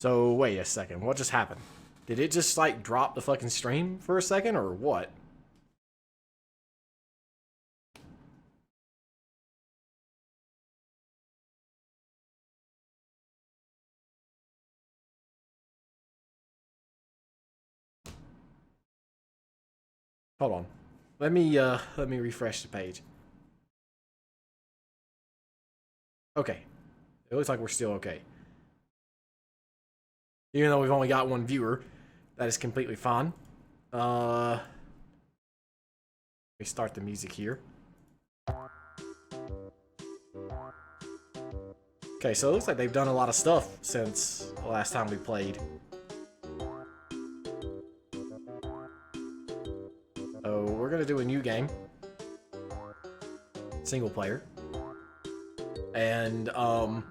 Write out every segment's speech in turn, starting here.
So, wait a second. What just happened? Did it just, like, drop the fucking stream for a second, or what? Hold on. Let me refresh the page. Okay. It looks like we're still okay. Even though we've only got one viewer, that is completely fine. Let me start the music here. Okay, so it looks like they've done a lot of stuff since the last time we played. So we're gonna do a new game. Single player. And, I'm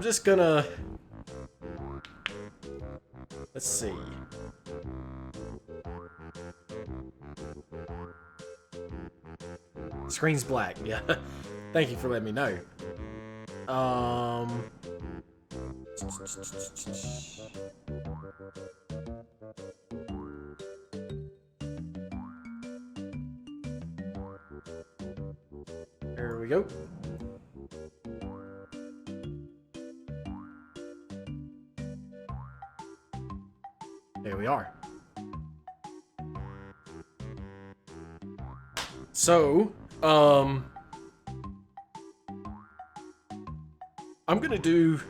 just gonna... Let's see. Screen's black, yeah. Thank you for letting me know. There we go. There we are. So, I'm gonna do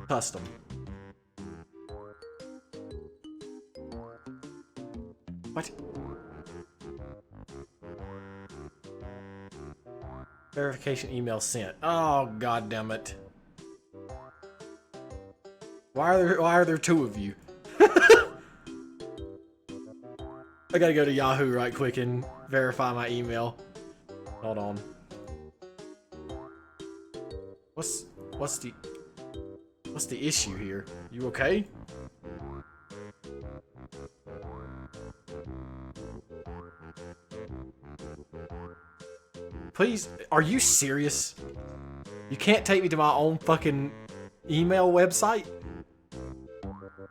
custom. What? Verification email sent. Oh, god damn it. Why are there two of you? I gotta go to Yahoo right quick and verify my email. Hold on. What's the issue here? You okay? Please, are you serious? You can't take me to my own fucking email website?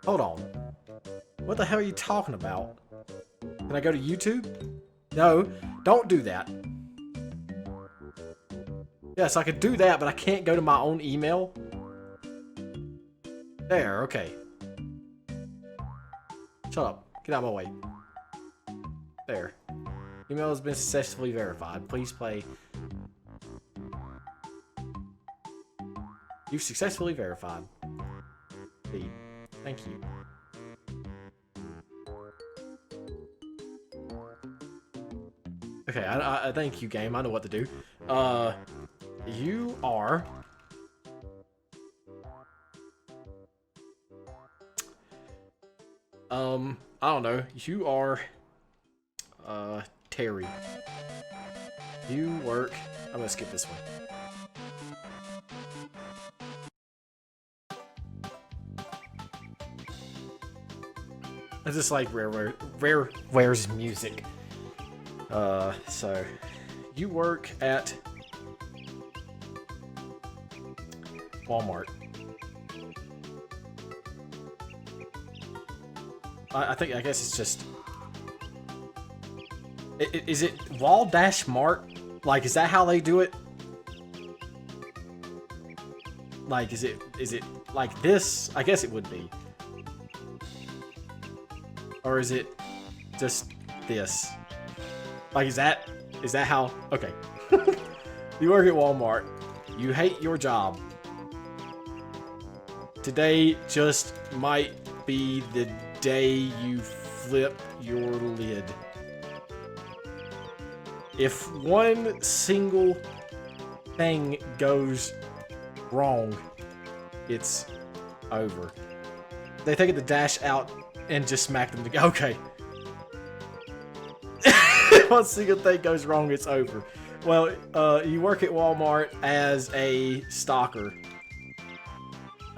Hold on. What the hell are you talking about? Can I go to YouTube? No, don't do that. Yes, I could do that, but I can't go to my own email. There, okay. Shut up. Get out of my way. There. Email has been successfully verified. Please play. You've successfully verified. Feed. Thank you. Okay, I thank you, game. I know what to do. You are... I don't know. You are... Terry. You work... I'm gonna skip this one. I just like Rareware's music. So you work at Walmart. I guess it's just... Is it Wall-Mart? Like, is that how they do it? Like, is it like this? I guess it would be. Or is it just this? Like, is that how... Okay. You work at Walmart. You hate your job. Today just might be the day you flip your lid. If one single thing goes wrong, it's over. They take the dash out and just smack them together. Okay. One single thing goes wrong, it's over. Well, you work at Walmart as a stalker.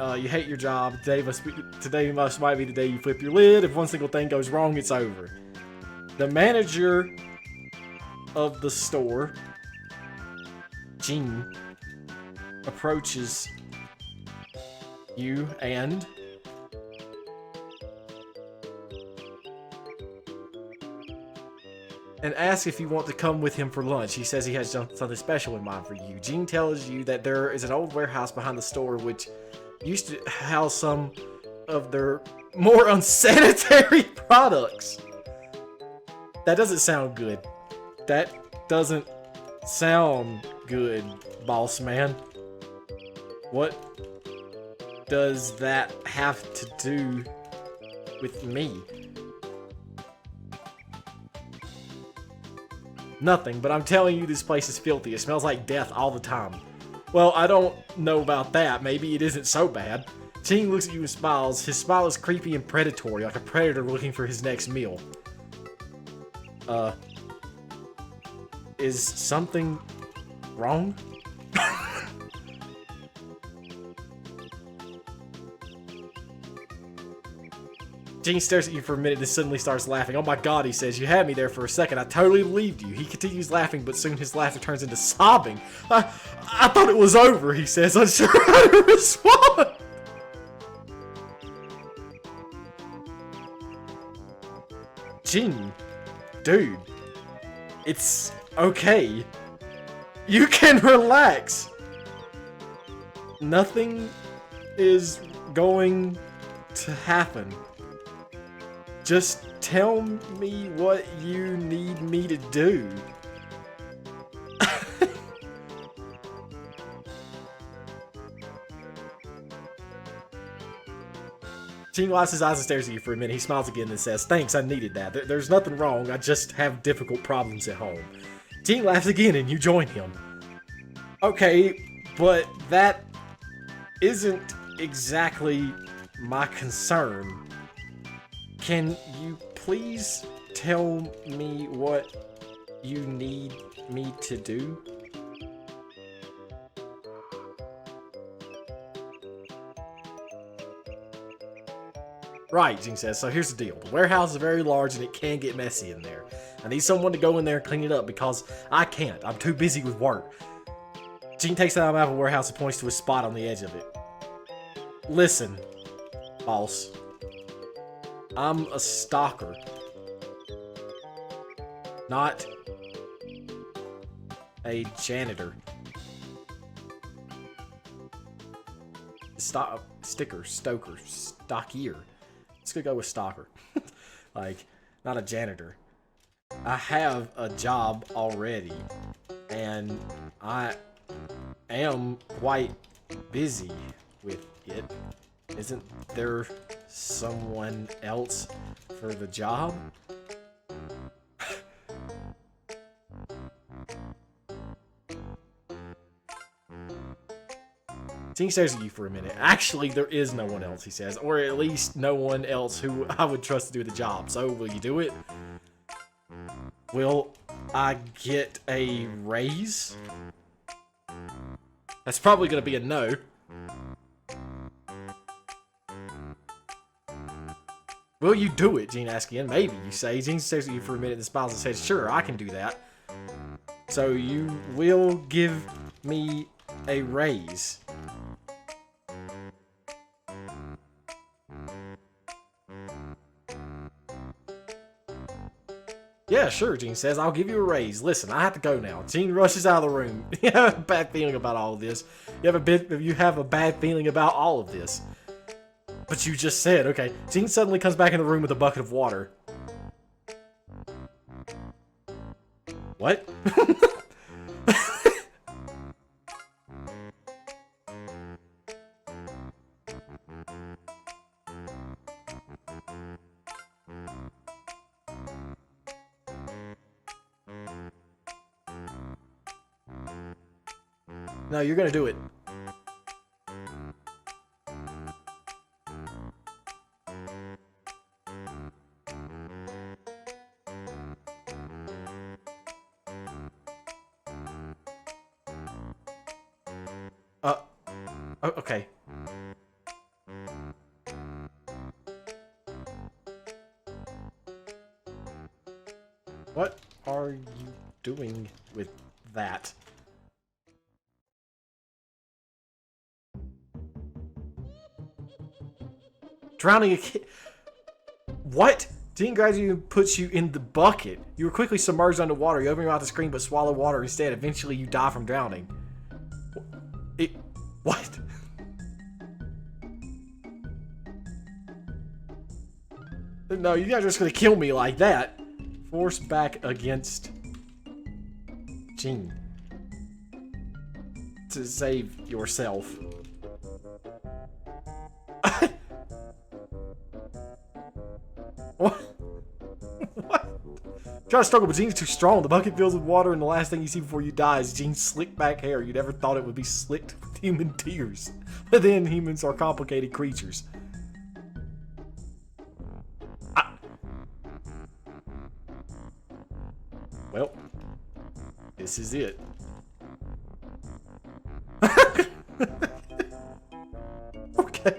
You hate your job. Today might be the day you flip your lid. If one single thing goes wrong, it's over. The manager of the store, Jean, approaches you and asks if you want to come with him for lunch. He says he has something special in mind for you. Gene tells you that there is an old warehouse behind the store which used to house some of their more unsanitary products. That doesn't sound good. That doesn't sound good, boss man. What does that have to do with me? Nothing, but I'm telling you this place is filthy. It smells like death all the time. Well, I don't know about that. Maybe it isn't so bad. Gene looks at you and smiles. His smile is creepy and predatory, like a predator looking for his next meal. Is something wrong? Gene stares at you for a minute and suddenly starts laughing. Oh my god, he says, you had me there for a second. I totally believed you. He continues laughing, but soon his laughter turns into sobbing. I thought it was over, he says, unsure how to respond. Gene, dude, it's okay. You can relax. Nothing is going to happen. Just tell me what you need me to do. Gene wipes his eyes and stares at you for a minute. He smiles again and says, thanks, I needed that. There's nothing wrong. I just have difficult problems at home. Gene laughs again and you join him. Okay, but that isn't exactly my concern. Can you please tell me what you need me to do? Right, Gene says. So here's the deal. The warehouse is very large and it can get messy in there. I need someone to go in there and clean it up because I can't. I'm too busy with work. Gene takes out a map of the warehouse and points to a spot on the edge of it. Listen, boss. I'm a stalker. Not a janitor. Stoker. Stockier. Let's go with stalker. Like, not a janitor. I have a job already, and I am quite busy with it. Isn't there someone else for the job? Gene stares at you for a minute. Actually, there is no one else, he says. Or at least no one else who I would trust to do the job. So, will you do it? Will I get a raise? That's probably going to be a no. Will you do it? Gene asks again. Maybe, you say. Gene stares at you for a minute and smiles and says, sure, I can do that. So you will give me a raise. Yeah, sure, Gene says. I'll give you a raise. Listen, I have to go now. Gene rushes out of the room. You have a bad feeling about all of this. You have a bad feeling about all of this. But you just said, okay. Gene suddenly comes back in the room with a bucket of water. What? No, you're gonna do it. Okay. What are you doing with that? Drowning a kid. What? Gene gradually puts you in the bucket. You were quickly submerged underwater. You open your mouth to scream, but swallow water instead. Eventually, you die from drowning. What? No, you're not just gonna kill me like that. Force back against Gene to save yourself. What? What? Try to struggle, but Gene's too strong. The bucket fills with water, and the last thing you see before you die is Gene's slick back hair. You never thought it would be slicked with human tears. But then humans are complicated creatures. Well, this is it. Okay.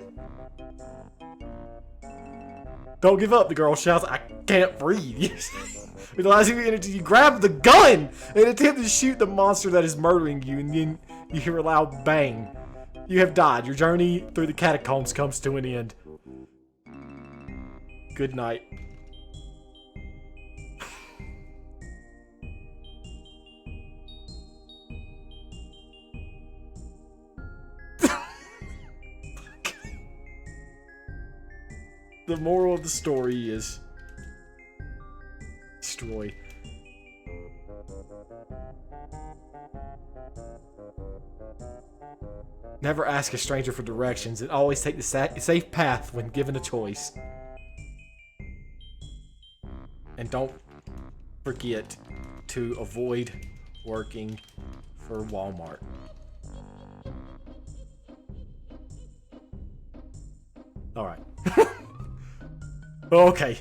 Don't give up, the girl shouts. I can't breathe. With the last energy, you grab the gun and attempt to shoot the monster that is murdering you, and then you hear a loud bang. You have died. Your journey through the catacombs comes to an end. Good night. The moral of the story is destroy. Never ask a stranger for directions and always take the safe path when given a choice. And don't forget to avoid working for Walmart. Alright. Okay.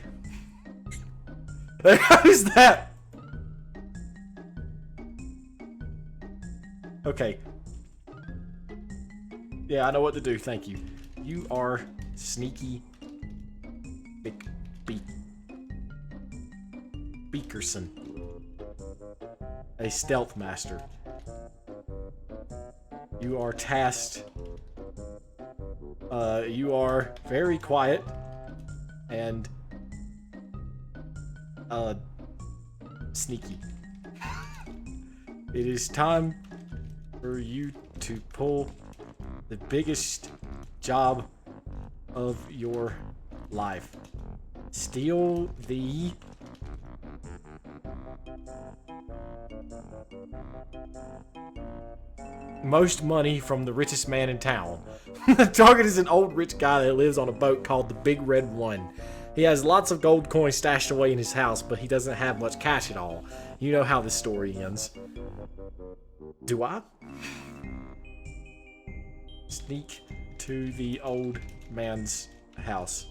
Who's that? Okay. Yeah, I know what to do, thank you. You are sneaky McBeakerson. A stealth master. You are tasked. You are very quiet and sneaky. It is time for you to pull the biggest job of your life. Steal the most money from the richest man in town. The target is an old rich guy that lives on a boat called the Big Red One. He has lots of gold coins stashed away in his house, but he doesn't have much cash at all. You know how this story ends. Do I? Sneak to the old man's house.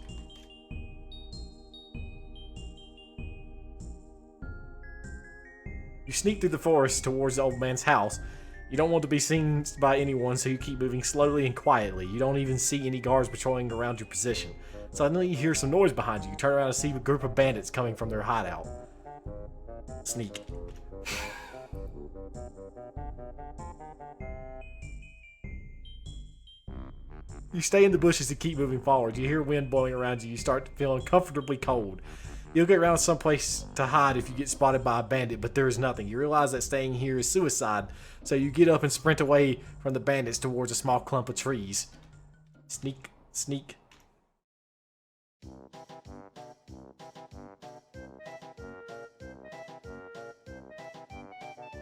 You sneak through the forest towards the old man's house. You don't want to be seen by anyone, so you keep moving slowly and quietly. You don't even see any guards patrolling around your position. Suddenly, you hear some noise behind you. You turn around and see a group of bandits coming from their hideout. Sneak. You stay in the bushes and keep moving forward. You hear wind blowing around you. You start to feel uncomfortably cold. You'll get around someplace to hide if you get spotted by a bandit, but there is nothing. You realize that staying here is suicide, so you get up and sprint away from the bandits towards a small clump of trees. Sneak, sneak.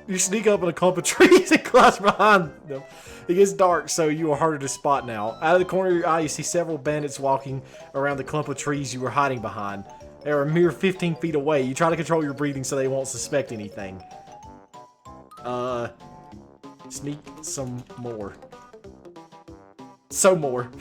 You sneak up in a clump of trees and crouch behind them. It gets dark, so you are harder to spot now. Out of the corner of your eye, you see several bandits walking around the clump of trees you were hiding behind. They are a mere 15 feet away. You try to control your breathing so they won't suspect anything. Sneak some more. So more.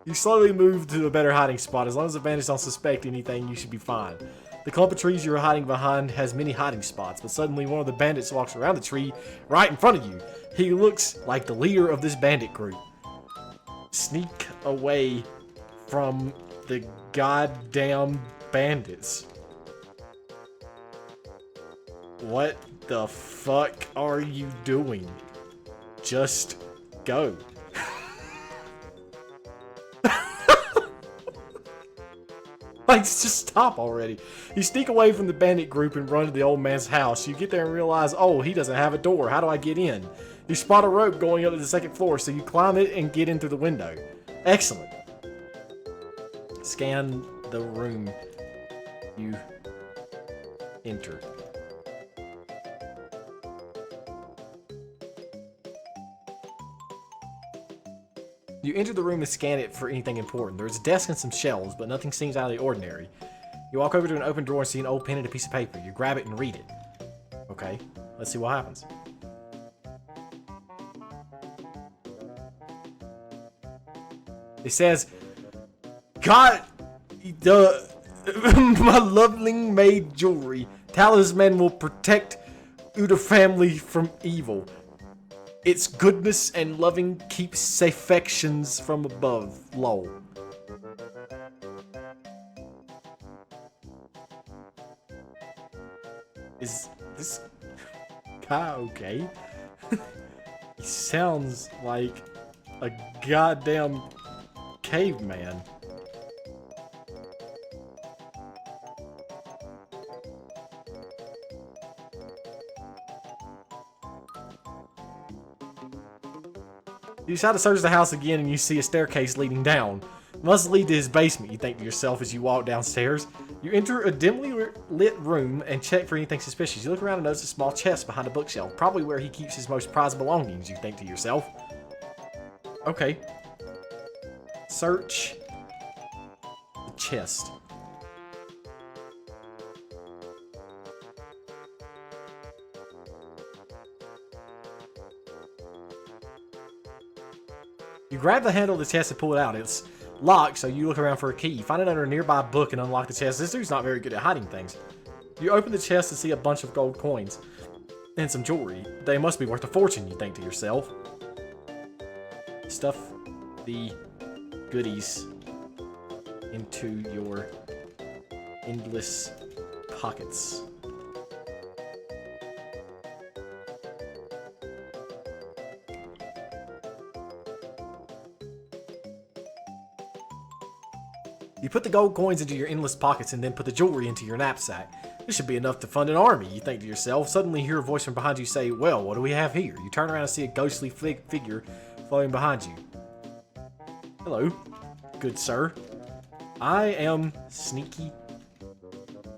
You slowly move to a better hiding spot. As long as the bandits don't suspect anything, you should be fine. The clump of trees you are hiding behind has many hiding spots, but suddenly one of the bandits walks around the tree right in front of you. He looks like the leader of this bandit group. Sneak away from the goddamn bandits. What the fuck are you doing? Just go. Like, just stop already. You sneak away from the bandit group and run to the old man's house. You get there and realize, oh, he doesn't have a door. How do I get in? You spot a rope going up to the second floor, so you climb it and get in through the window. Excellent. Scan the room you enter. You enter the room and scan it for anything important. There's a desk and some shelves, but nothing seems out of the ordinary. You walk over to an open drawer and see an old pen and a piece of paper. You grab it and read it. Okay, let's see what happens. It says, God, my loveling made jewelry. Talisman will protect Uda family from evil. Its goodness and loving keeps affections from above. Lol. Is this guy okay? He sounds like a goddamn caveman. You decide to search the house again and you see a staircase leading down. It must lead to his basement, you think to yourself as you walk downstairs. You enter a dimly lit room and check for anything suspicious. You look around and notice a small chest behind a bookshelf, probably where he keeps his most prized belongings, you think to yourself. Okay. Search the chest. You grab the handle of the chest and pull it out. It's locked, so you look around for a key. You find it under a nearby book and unlock the chest. This dude's not very good at hiding things. You open the chest and see a bunch of gold coins and some jewelry. They must be worth a fortune, you think to yourself. Stuff the goodies into your endless pockets. You put the gold coins into your endless pockets and then put the jewelry into your knapsack. This should be enough to fund an army, you think to yourself. Suddenly you hear a voice from behind you say, well, what do we have here? You turn around and see a ghostly figure floating behind you. Hello, good sir. I am Sneaky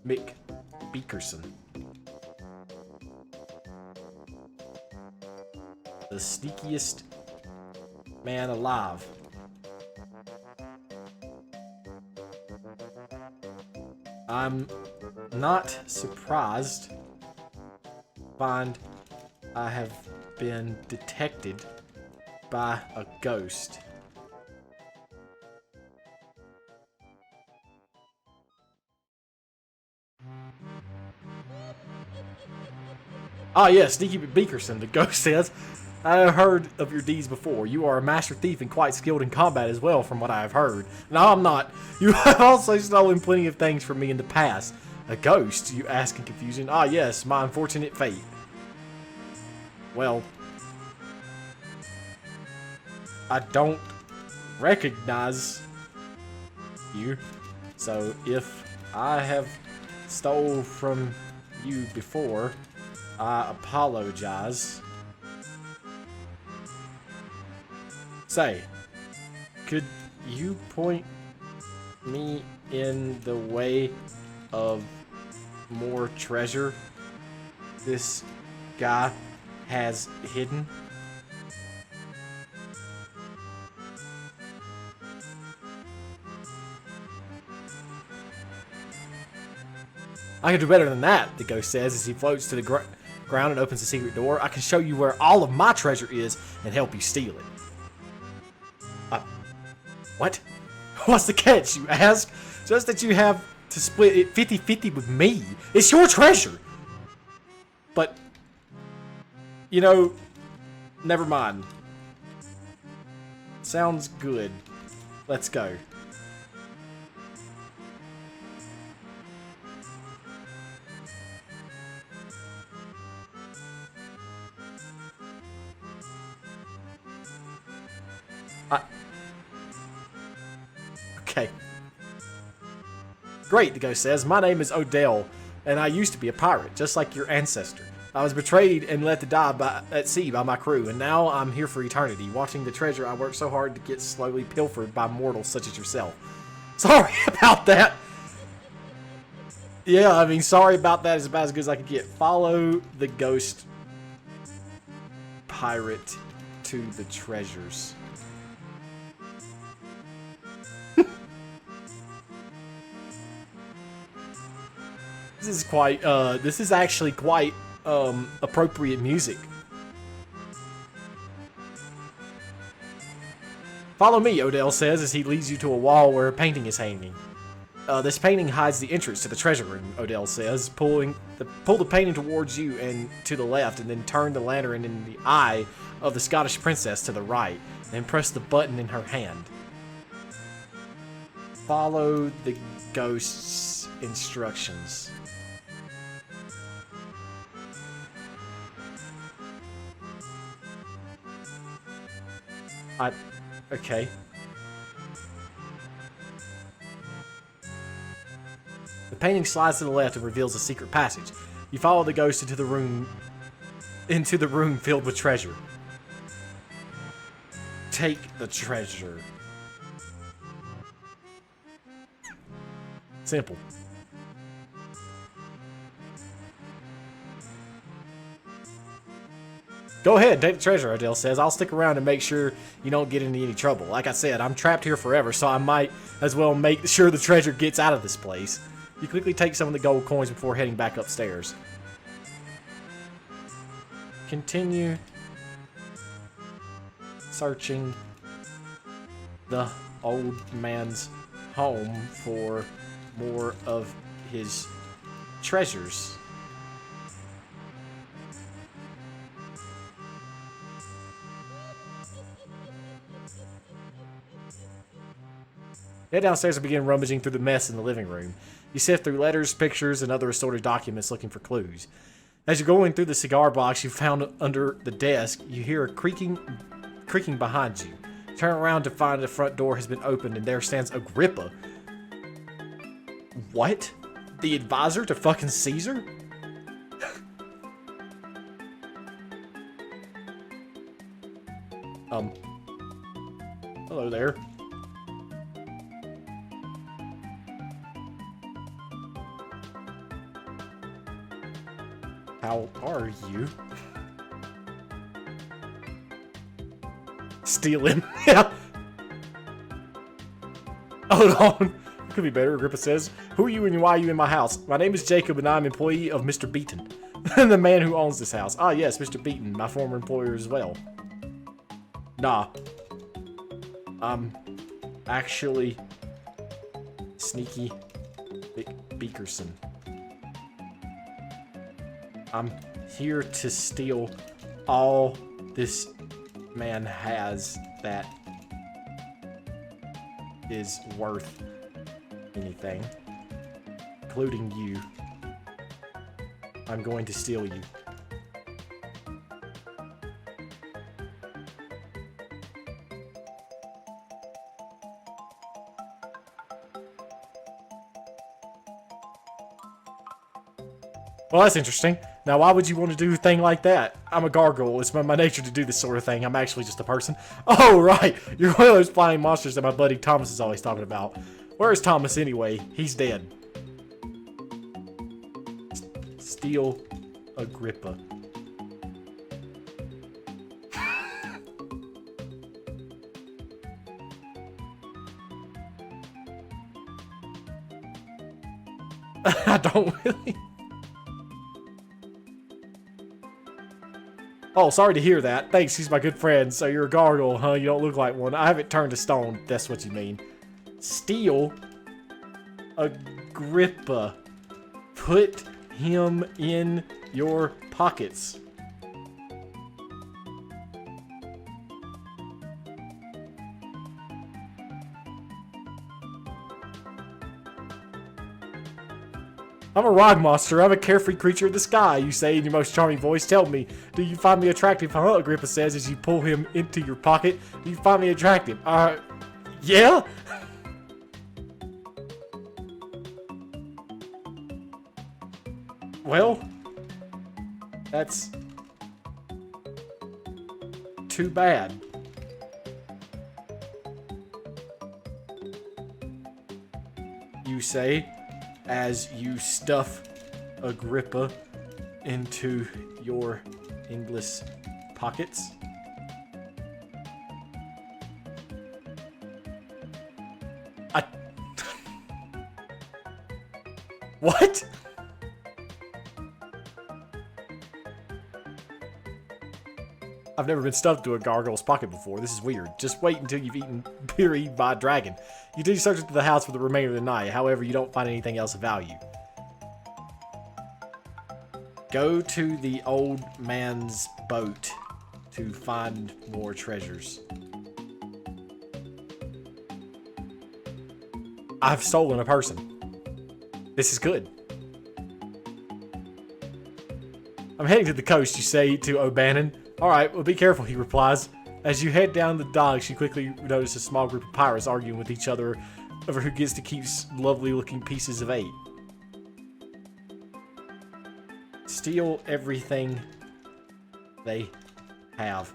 McBeakerson. The sneakiest man alive. I'm not surprised to find I have been detected by a ghost. Ah yes, Sneaky McBeakerson, the ghost says. I have heard of your deeds before. You are a master thief and quite skilled in combat as well, from what I have heard. No, I'm not. You have also stolen plenty of things from me in the past. A ghost, you ask in confusion. Ah, yes, my unfortunate fate. Well, I don't recognize you. So if I have stole from you before, I apologize. Say, could you point me in the way of more treasure this guy has hidden? I can do better than that, the ghost says as he floats to the ground and opens a secret door. I can show you where all of my treasure is and help you steal it. What? What's the catch, you ask? Just that you have to split it 50-50 with me. It's your treasure. But, you know, never mind. Sounds good. Let's go. Okay. great, the ghost says. My name is Odell, and I used to be a pirate, just like your ancestor. I was betrayed and let to die at sea by my crew, and now I'm here for eternity, watching the treasure I worked so hard to get slowly pilfered by mortals such as yourself. Sorry about that. Yeah, I mean, sorry about that is about as good as I could get. Follow the ghost pirate to the treasures. This is actually quite appropriate music. Follow me, Odell says as he leads you to a wall where a painting is hanging. This painting hides the entrance to the treasure room, Odell says, pull the painting towards you and to the left, and then turn the lantern in the eye of the Scottish princess to the right, and press the button in her hand. Follow the ghost's instructions. Okay. The painting slides to the left and reveals a secret passage. You follow the ghost into the room filled with treasure. Take the treasure. Simple. Go ahead, take the treasure, Odell says. I'll stick around and make sure you don't get into any trouble. Like I said, I'm trapped here forever, so I might as well make sure the treasure gets out of this place. You quickly take some of the gold coins before heading back upstairs. Continue searching the old man's home for more of his treasures. Head downstairs and begin rummaging through the mess in the living room. You sift through letters, pictures, and other assorted documents looking for clues. As you're going through the cigar box you found under the desk, you hear a creaking behind you. Turn around to find the front door has been opened and there stands Agrippa. What? The advisor to fucking Caesar? Hello there. How are you? Steal him. Yeah. Hold on. Could be better, Agrippa says. Who are you and why are you in my house? My name is Jacob and I'm employee of Mr. Beaton. The man who owns this house. Ah, yes, Mr. Beaton, my former employer as well. Nah. I'm actually sneaky McBeakerson. I'm here to steal all this man has that is worth anything, including you. I'm going to steal you. Well, that's interesting. Now, why would you want to do a thing like that? I'm a gargoyle. It's my nature to do this sort of thing. I'm actually just a person. Oh, right. You're one of those flying monsters that my buddy Thomas is always talking about. Where is Thomas anyway? He's dead. Steal Agrippa. I don't really... Oh, sorry to hear that. Thanks, he's my good friend. So you're a gargoyle, huh? You don't look like one. I haven't turned to stone. That's what you mean. Steal Agrippa. Put him in your pockets. I'm a rock monster. I'm a carefree creature of the sky, you say in your most charming voice. Tell me, do you find me attractive? Huh? Agrippa says as you pull him into your pocket. Do you find me attractive? Yeah? Well, that's too bad. You say, as you stuff Agrippa into your English pockets. What? I've never been stuffed to a gargoyle's pocket before. This is weird. Just wait until you've been eaten by a dragon. You do search into the house for the remainder of the night. However, you don't find anything else of value. Go to the old man's boat to find more treasures. I've stolen a person. This is good. I'm heading to the coast, you say to O'Bannon. Alright, well be careful, he replies. As you head down the docks, you quickly notice a small group of pirates arguing with each other over who gets to keep lovely looking pieces of 8. Steal everything they have.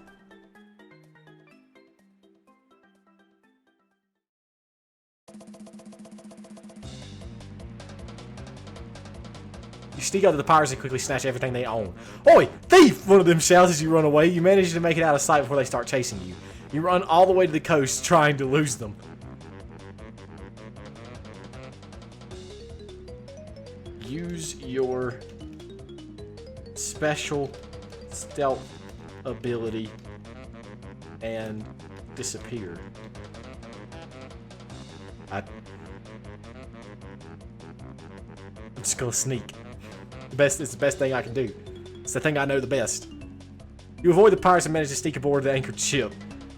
You sneak up to the pirates and quickly snatch everything they own. Oi, thief! One of them shouts as you run away. You manage to make it out of sight before they start chasing you. You run all the way to the coast trying to lose them. Use your special stealth ability and disappear. I'm just gonna sneak. It's the best thing I can do. It's the thing I know the best. You avoid the pirates and manage to sneak aboard the anchored ship.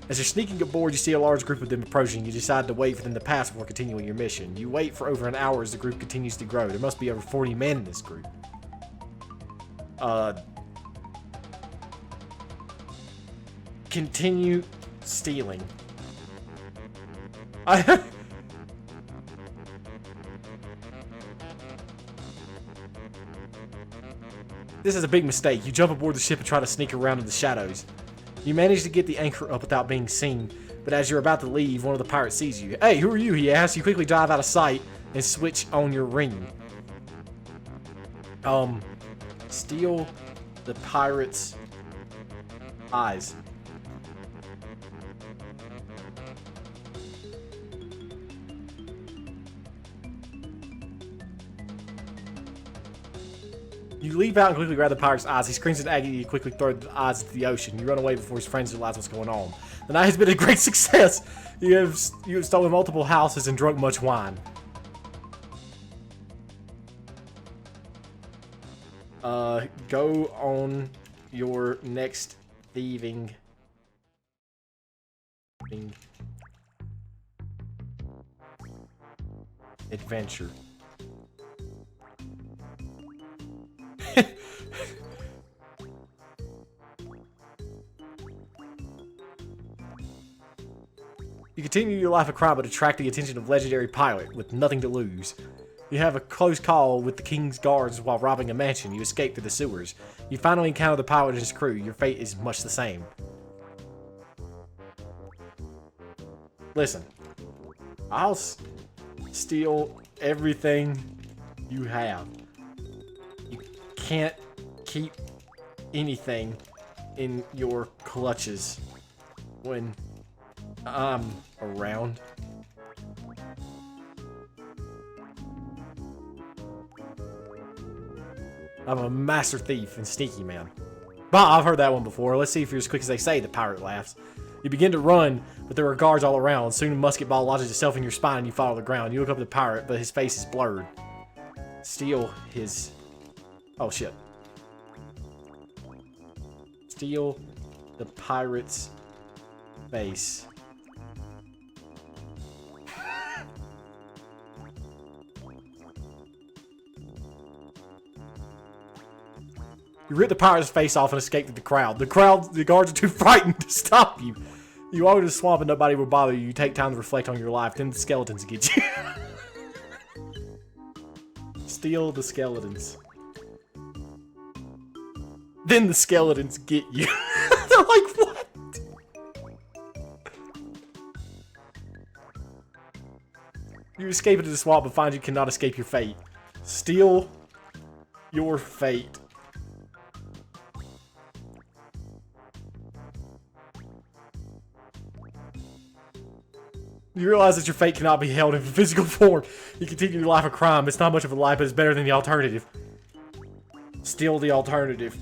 As you're sneaking aboard, you see a large group of them approaching. You decide to wait for them to pass before continuing your mission. You wait for over an hour as the group continues to grow. There must be over 40 men in this group. Continue stealing. This is a big mistake. You jump aboard the ship and try to sneak around in the shadows. You manage to get the anchor up without being seen, but as you're about to leave, one of the pirates sees you. Hey, who are you? He asks. You quickly dive out of sight and switch on your ring. Steal the pirate's eyes. You leap out and quickly grab the pirate's eyes. He screams in agony. You quickly throw the eyes into the ocean. You run away before his friends realize what's going on. The night has been a great success. You have stolen multiple houses and drunk much wine. Go on your next thieving adventure. You continue your life of crime but attract the attention of legendary pilot with nothing to lose. You have a close call with the king's guards while robbing a mansion. You escape through the sewers. You finally encounter the pilot and his crew. Your fate is much the same. Listen, I'll steal everything you have. You can't keep anything in your clutches when I'm around. I'm a master thief and sneaky man. Bah, I've heard that one before. Let's see if you're as quick as they say, the pirate laughs. You begin to run, but there are guards all around. Soon a musket ball lodges itself in your spine and you fall to the ground. You look up at the pirate, but his face is blurred. Steal his... Oh, shit. Steal the pirate's face. You rip the pirate's face off and escape with the crowd. The guards are too frightened to stop you. You walk to the swamp and nobody will bother you. You take time to reflect on your life. Then the skeletons get you. Steal the skeletons. Then the skeletons get you. They're like, what? You escape into the swamp but find you cannot escape your fate. Steal your fate. You realize that your fate cannot be held in physical form. You continue your life of crime. It's not much of a life, but it's better than the alternative. Steal the alternative.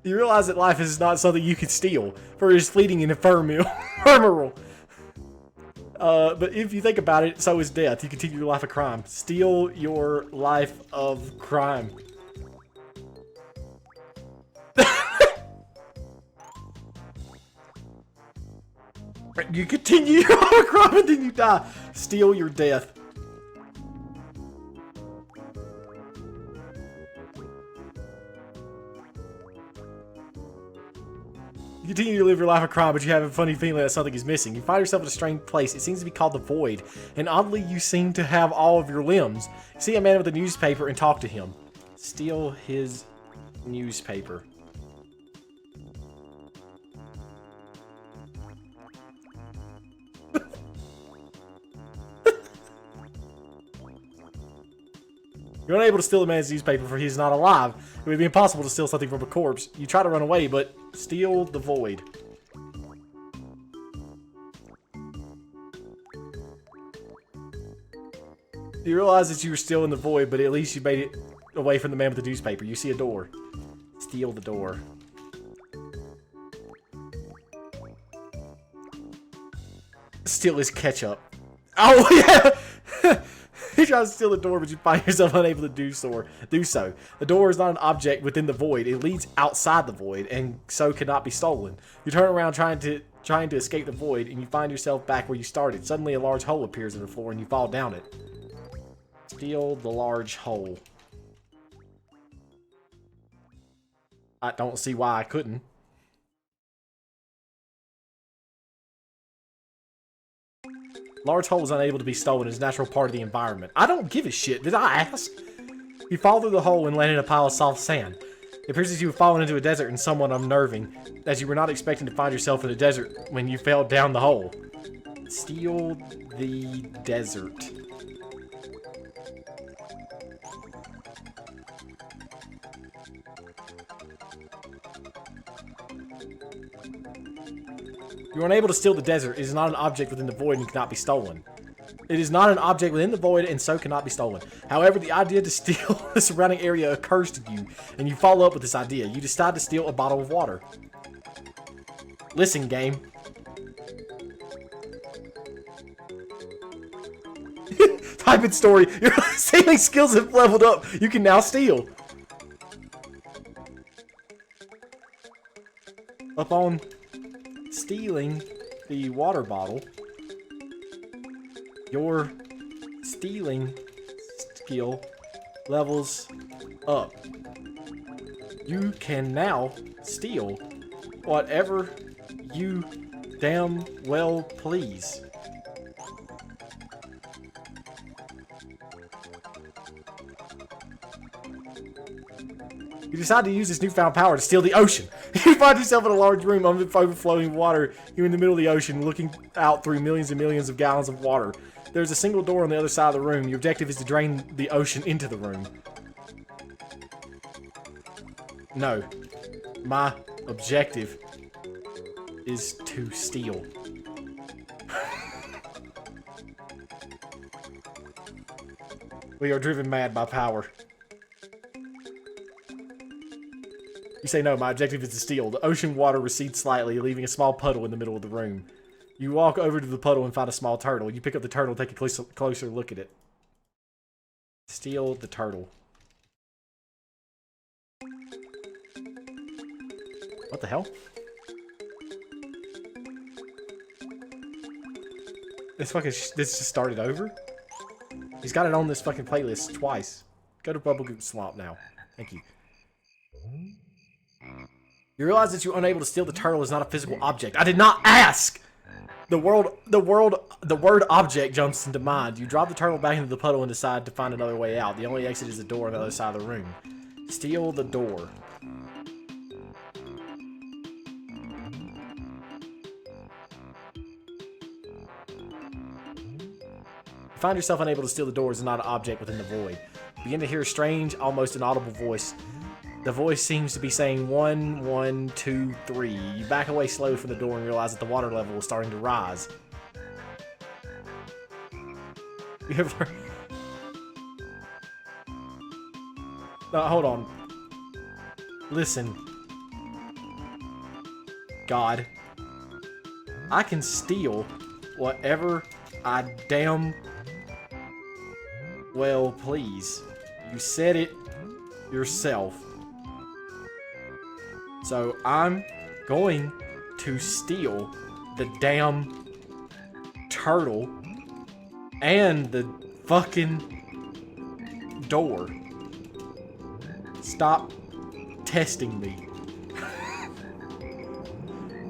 You realize that life is not something you can steal, for it is fleeting and ephemeral. But if you think about it, so is death. You continue your life of crime. Steal your life of crime. You continue your life of crime and then you die. Steal your death. You continue to live your life of crime, but you have a funny feeling that something is missing. You find yourself in a strange place. It seems to be called the Void, and oddly, you seem to have all of your limbs. You see a man with a newspaper and talk to him. Steal his newspaper. You're unable to steal the man's newspaper, for he is not alive. It would be impossible to steal something from a corpse. You try to run away, but steal the Void. You realize that you were still in the Void, but at least you made it away from the man with the newspaper. You see a door. Steal the door. Steal his ketchup. Oh, yeah! You try to steal the door, but you find yourself unable to do so. The door is not an object within the Void. It leads outside the Void, and so cannot be stolen. You turn around trying to escape the Void, and you find yourself back where you started. Suddenly, a large hole appears in the floor, and you fall down it. Steal the large hole. I don't see why I couldn't. Large hole is unable to be stolen. It's a natural part of the environment. I don't give a shit. Did I ask? You fall through the hole and land in a pile of soft sand. It appears as you have fallen into a desert and somewhat unnerving, as you were not expecting to find yourself in a desert when you fell down the hole. Steal the desert. You are unable to steal the desert. It is not an object within the Void and cannot be stolen. It is not an object within the Void and so cannot be stolen. However, the idea to steal the surrounding area occurs to you, and you follow up with this idea. You decide to steal a bottle of water. Listen, game. Type in story. Your stealing skills have leveled up. You can now steal. Upon stealing the water bottle, your stealing skill levels up. You can now steal whatever you damn well please. You decide to use this newfound power to steal the ocean. You find yourself in a large room overflowing water. You're in the middle of the ocean, looking out through millions and millions of gallons of water. There's a single door on the other side of the room. Your objective is to drain the ocean into the room. No. My objective is to steal. We are driven mad by power. You say no, my objective is to steal. The ocean water recedes slightly, leaving a small puddle in the middle of the room. You walk over to the puddle and find a small turtle. You pick up the turtle, take a closer look at it. Steal the turtle. What the hell? This just started over? He's got it on this fucking playlist twice. Go to Bubblegum Swamp now. Thank you. You realize that you're unable to steal the turtle is not a physical object. I did not ask! The word object jumps into mind. You drop the turtle back into the puddle and decide to find another way out. The only exit is the door on the other side of the room. Steal the door. You find yourself unable to steal the door as not an object within the void. You begin to hear a strange, almost inaudible voice. The voice seems to be saying 1, 1, 2, 3. You back away slowly from the door and realize that the water level is starting to rise. You ever... No, hold on. Listen. God. I can steal whatever I damn well please. You said it yourself. So I'm going to steal the damn turtle and the fucking door. Stop testing me.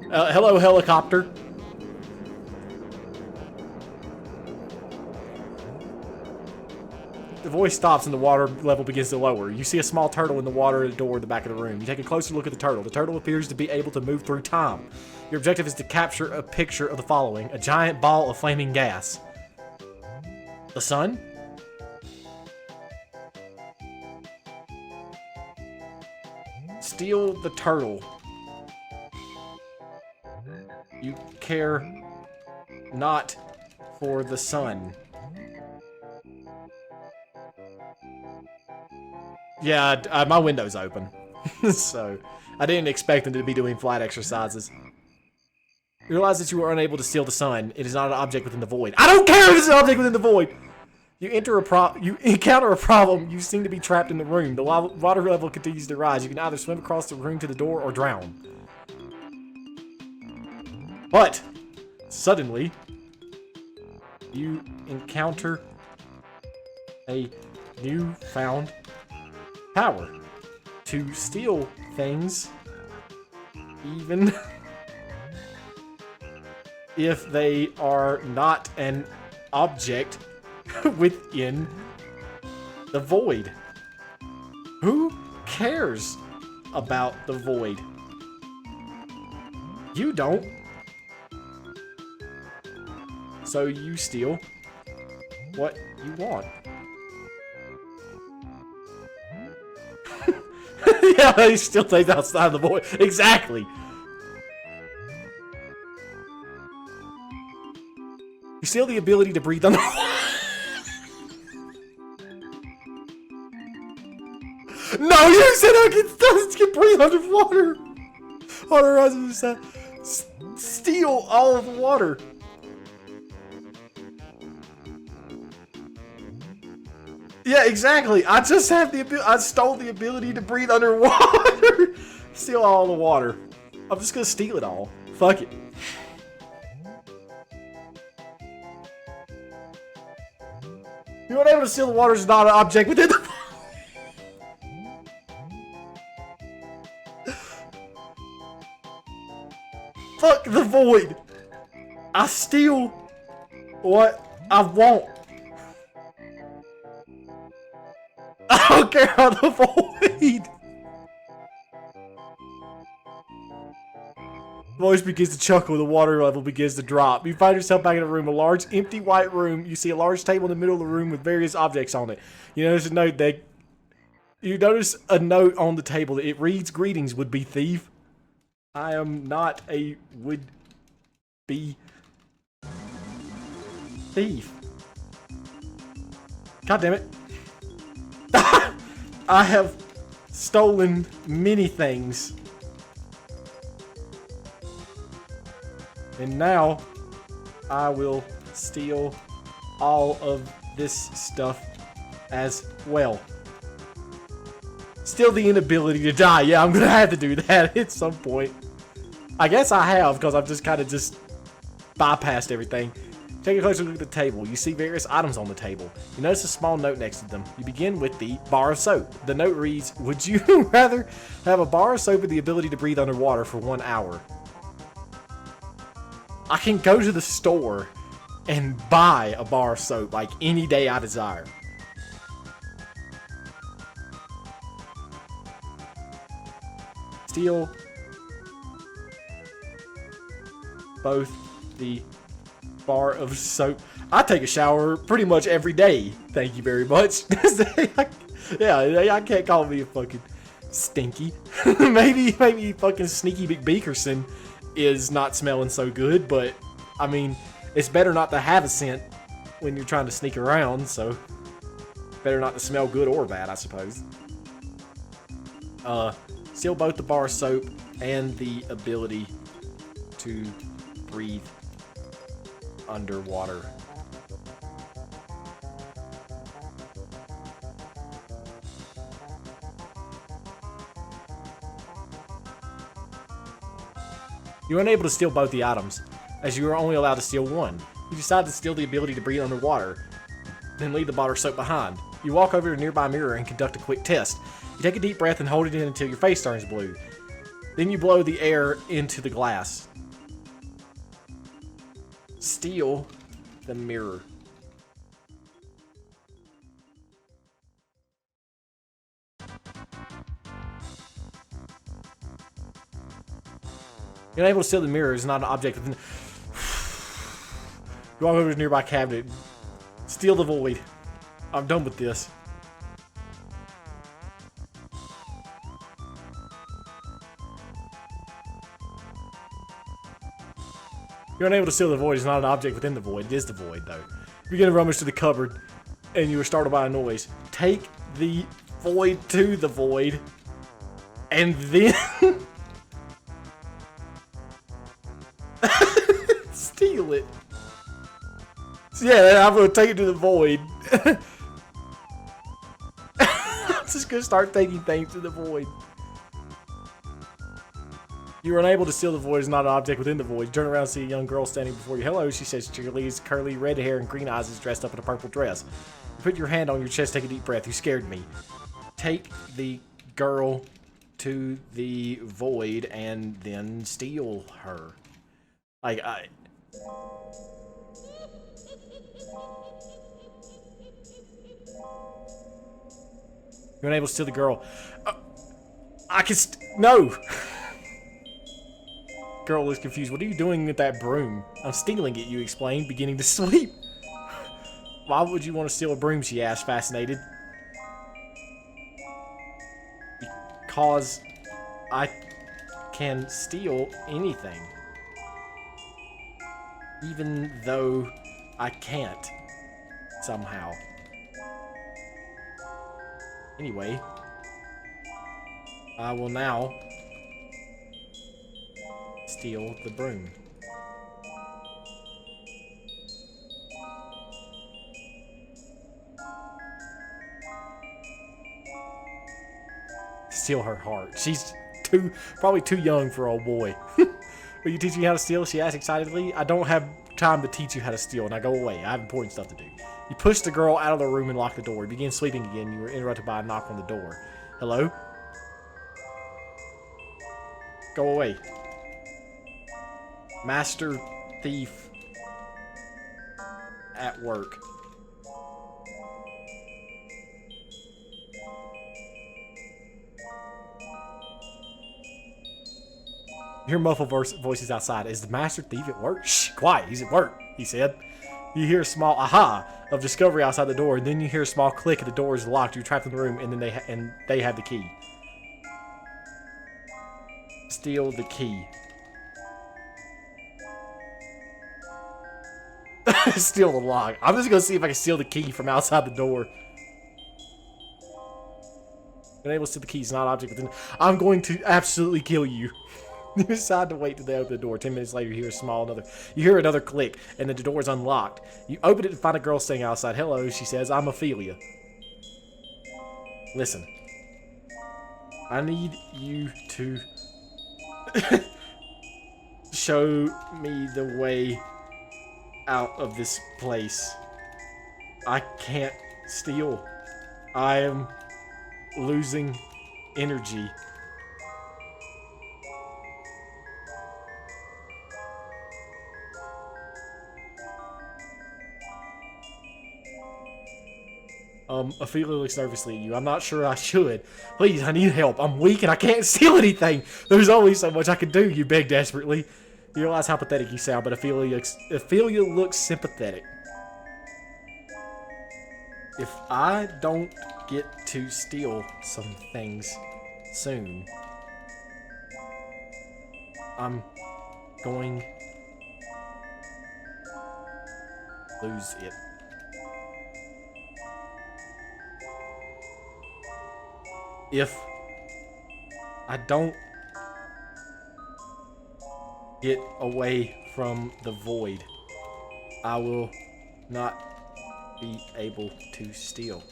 Hello, helicopter. The voice stops and the water level begins to lower. You see a small turtle in the water at the door at the back of the room. You take a closer look at the turtle. The turtle appears to be able to move through time. Your objective is to capture a picture of the following: a giant ball of flaming gas. The sun? Steal the turtle. You care not for the sun. Yeah, my window's open. So, I didn't expect them to be doing flight exercises. You realize that you are unable to steal the sun. It is not an object within the void. I don't care if it's an object within the void! You encounter a problem. You seem to be trapped in the room. The water level continues to rise. You can either swim across the room to the door or drown. But, suddenly, you encounter a newfound power to steal things, even if they are not an object within the void. Who cares about the void? You don't. So you steal what you want. Yeah, he still stays outside the void. Exactly. You steal the ability to breathe underwater. No, you said I can breathe underwater. Water rises to the side. Steal all of the water. Yeah, exactly. I just have the ability. I stole the ability to breathe underwater. Steal all the water. I'm just gonna steal it all. Fuck it. You're unable to steal the water is not an object within the... Fuck the void. I steal what I want. I don't care about the void. The voice begins to chuckle. The water level begins to drop. You find yourself back in a room, a large, empty, white room. You see a large table in the middle of the room with various objects on it. You notice a note on the table. It reads, "Greetings, would-be thief. I am not a would-be thief." God damn it. I have stolen many things. And now I will steal all of this stuff as well. Still the inability to die. Yeah, I'm gonna have to do that at some point. I guess I have, because I've just kind of just bypassed everything. Take a closer look at the table. You see various items on the table. You notice a small note next to them. You begin with the bar of soap. The note reads, "Would you rather have a bar of soap with the ability to breathe underwater for 1 hour?" I can go to the store and buy a bar of soap like any day I desire. Steal both the bar of soap. I take a shower pretty much every day. Thank you very much. Yeah, I can't call me a fucking stinky. maybe fucking sneaky McBeakerson is not smelling so good, but I mean, it's better not to have a scent when you're trying to sneak around, so better not to smell good or bad, I suppose. Steal both the bar of soap and the ability to breathe underwater. You're unable to steal both the items, as you are only allowed to steal one. You decide to steal the ability to breathe underwater, then leave the bar of soap behind. You walk over to a nearby mirror and conduct a quick test. You take a deep breath and hold it in until your face turns blue. Then you blow the air into the glass. Steal the mirror. You're unable to steal the mirror is not an object within. You walk over to a nearby cabinet. Steal the void. I'm done with this. You're unable to steal the void is not an object within the void. It is the void, though. You begin to rummage through the cupboard, and you are startled by a noise. Take the void to the void, and then steal it. So yeah, I'm gonna take it to the void. I'm just gonna start taking things to the void. You are unable to steal the void is not an object within the void. You turn around and see a young girl standing before you. Hello, she says cheerily. Curly red hair and green eyes is dressed up in a purple dress. You put your hand on your chest, take a deep breath. You scared me. Take the girl to the void and then steal her. Like, You're unable to steal the girl. I can no! Girl is confused. What are you doing with that broom? I'm stealing it, you explain, beginning to sweep. Why would you want to steal a broom, she asked, fascinated. Because I can steal anything. Even though I can't, somehow. Anyway, I will now steal the broom. Steal her heart. She's probably too young for a boy. Will you teach me how to steal? She asked excitedly. I don't have time to teach you how to steal. Now go away. I have important stuff to do. You push the girl out of the room and lock the door. You begin sleeping again. You were interrupted by a knock on the door. Hello? Go away. Master thief at work. You hear muffled voices outside. Is the master thief at work? Shh, quiet. He's at work, he said. You hear a small aha of discovery outside the door, and then you hear a small click and the door is locked. You're trapped in the room, and then they have the key. Steal the key. Steal the lock. I'm just gonna see if I can steal the key from outside the door. Unable to steal the key is not an object within. I'm going to absolutely kill you. You decide to wait till they open the door. 10 minutes later, you hear another click, and the door is unlocked. You open it and find a girl standing outside. Hello, she says. I'm Ophelia. Listen. I need you to show me the way out of this place. I can't steal. I am losing energy. Ophelia looks nervously at you. I'm not sure I should. Please, I need help. I'm weak and I can't steal anything. There's only so much I can do, you beg desperately. You realize how pathetic you sound, but Ophelia looks sympathetic. If I don't get to steal some things soon, I'm going to lose it. If I don't get away from the void, I will not be able to steal.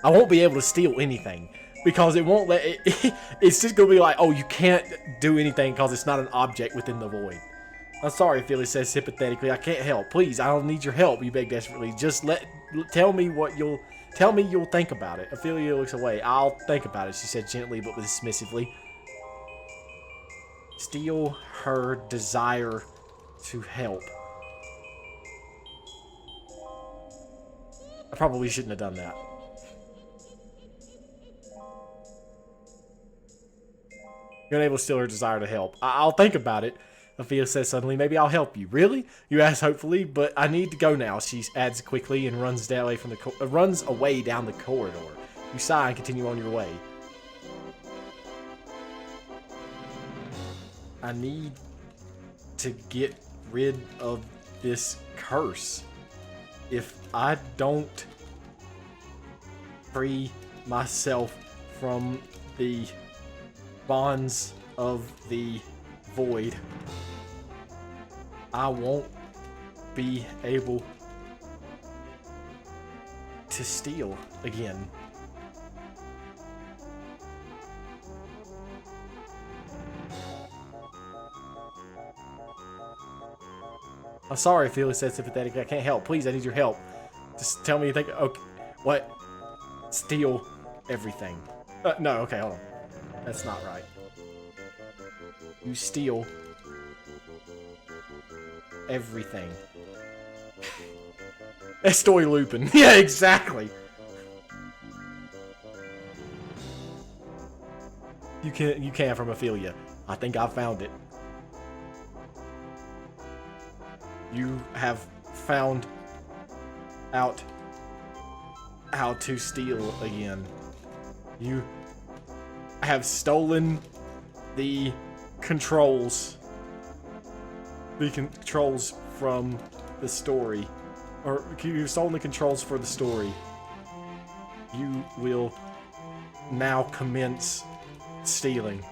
I won't be able to steal anything because it won't let it. It's just gonna be like, oh, you can't do anything because it's not an object within the void. I'm sorry, Philly says sympathetically. I can't help. Please, I don't need your help. You beg desperately. Just tell me what you'll think about it. Ophelia looks away. I'll think about it, she said gently but dismissively. Steal her desire to help. I probably shouldn't have done that. You're unable to steal her desire to help. I'll think about it, Ophelia says suddenly. Maybe I'll help you. Really? You ask hopefully, but I need to go now, she adds quickly and runs away down the corridor. You sigh and continue on your way. I need to get rid of this curse. If I don't free myself from the bonds of the void, I won't be able to steal again. I'm sorry, Felix said sympathetically. I can't help. Please, I need your help. Just tell me you think. Okay, what? Steal everything. No, okay, hold on. That's not right. You steal everything. Estoy Lupin. Yeah, exactly. You can from Ophelia. I think I found it. You have found out how to steal again. You have stolen the controls. The controls from the story. Or you've stolen the controls for the story. You will now commence stealing.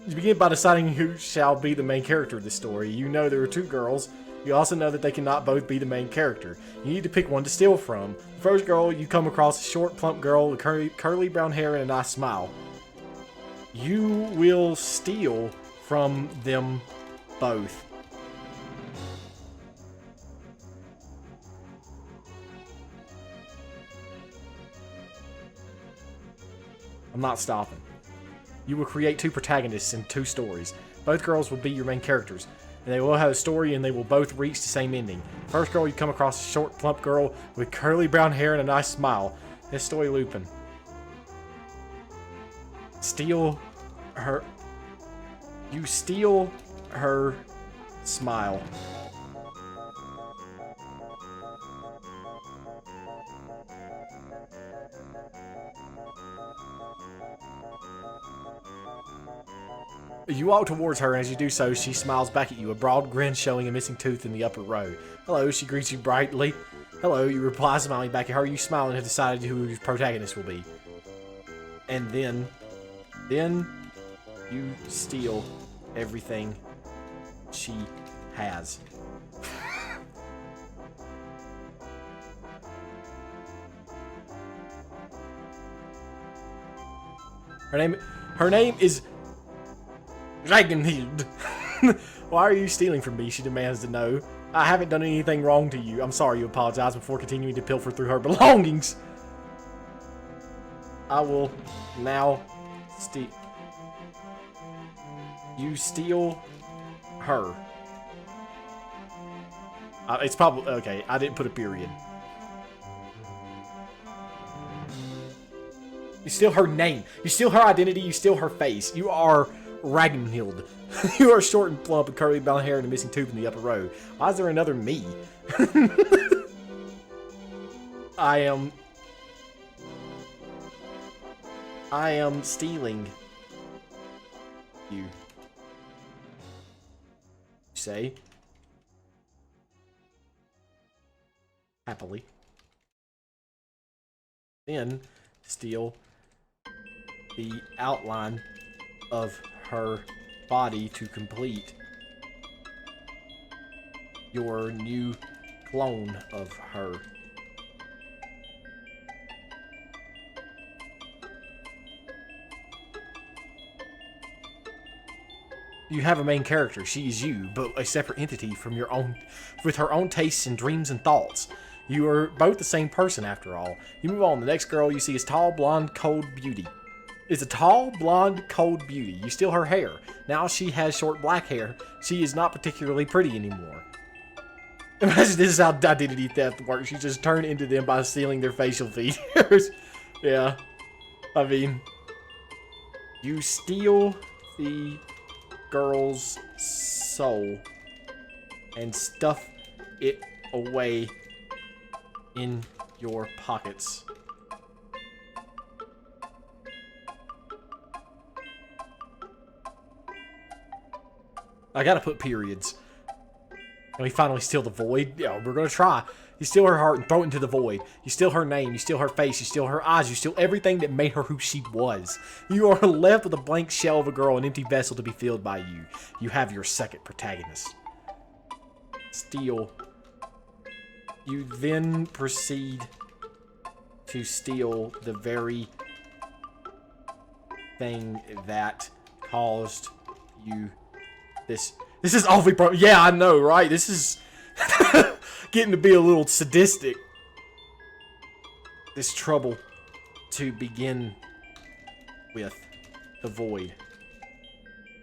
You begin by deciding who shall be the main character of the story. You know there are two girls. You also know that they cannot both be the main character. You need to pick one to steal from. The first girl you come across, a short, plump girl with curly brown hair and a nice smile. You will steal from them both. I'm not stopping. You will create two protagonists in two stories. Both girls will be your main characters, and they will have a story and they will both reach the same ending. First girl you come across, a short, plump girl with curly brown hair and a nice smile. Estoy Lupin. Steal her. You steal her smile. You walk towards her, and as you do so, she smiles back at you, a broad grin showing a missing tooth in the upper row. Hello, she greets you brightly. Hello, you reply, smiling back at her. You smile and have decided who your protagonist will be. And then you steal everything she has. Her name is Dragonhild. Why are you stealing from me? She demands to know. I haven't done anything wrong to you. I'm sorry, you apologize before continuing to pilfer through her belongings. I will now steal. You steal her. It's probably okay. I didn't put a period. You steal her name. You steal her identity. You steal her face. You are Ragnhild. You are short and plump and curly brown hair and a missing tooth in the upper row. Why is there another me? I am stealing you. Say happily. Then steal the outline of her body to complete your new clone of her. You have a main character. She is you, but a separate entity from your own, with her own tastes and dreams and thoughts. You are both the same person after all. You move on. The next girl you see is tall, blonde, cold beauty. It's a tall, blonde, cold beauty. You steal her hair. Now she has short black hair. She is not particularly pretty anymore. Imagine this is how identity theft works. You just turn into them by stealing their facial features. Yeah. I mean, you steal the girl's soul and stuff it away in your pockets. I gotta put periods. And we finally steal the void. Yeah, we're gonna try. You steal her heart and throw it into the void. You steal her name. You steal her face. You steal her eyes. You steal everything that made her who she was. You are left with a blank shell of a girl, an empty vessel to be filled by you. You have your second protagonist. Steal. You then proceed to steal the very thing that caused you this. This is awfully yeah, I know, right? This is getting to be a little sadistic. This trouble to begin with. The void.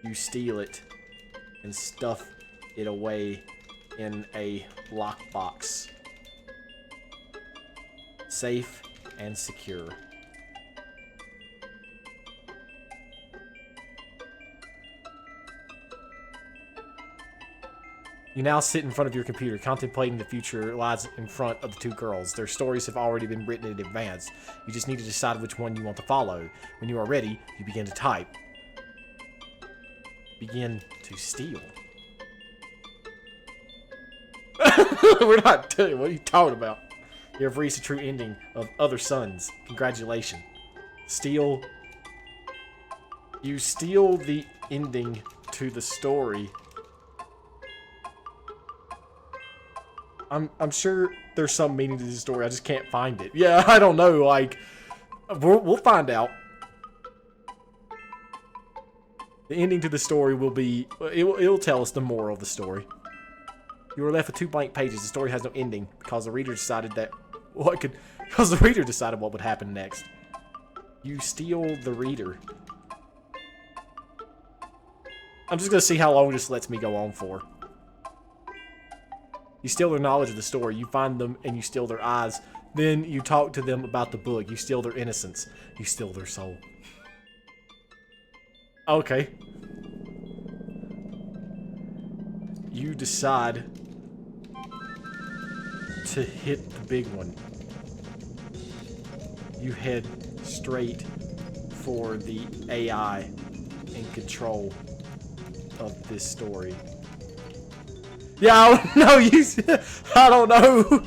You steal it and stuff it away in a lockbox. Safe and secure. You now sit in front of your computer, contemplating the future lies in front of the two girls. Their stories have already been written in advance. You just need to decide which one you want to follow. When you are ready, you begin to type. Begin to steal. We're not telling you. What are you talking about? You have reached the true ending of Other Sons. Congratulations. Steal. You steal the ending to the story. I'm sure there's some meaning to this story. I just can't find it. Yeah, I don't know. Like, we'll find out. The ending to the story will be. It'll tell us the moral of the story. You were left with 2 blank pages. The story has no ending because the reader decided that because the reader decided what would happen next. You steal the reader. I'm just gonna see how long this lets me go on for. You steal their knowledge of the story. You find them and you steal their eyes. Then you talk to them about the book. You steal their innocence. You steal their soul. Okay. You decide to hit the big one. You head straight for the AI in control of this story. Yeah, I don't know. I don't know.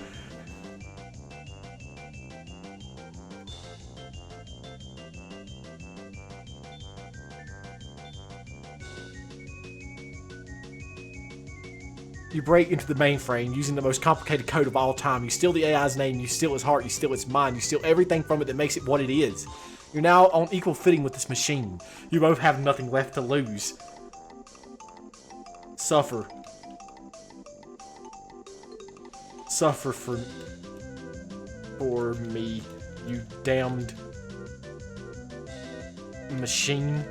You break into the mainframe using the most complicated code of all time. You steal the AI's name, you steal its heart, you steal its mind, you steal everything from it that makes it what it is. You're now on equal footing with this machine. You both have nothing left to lose. Suffer. Suffer for me, you damned machine.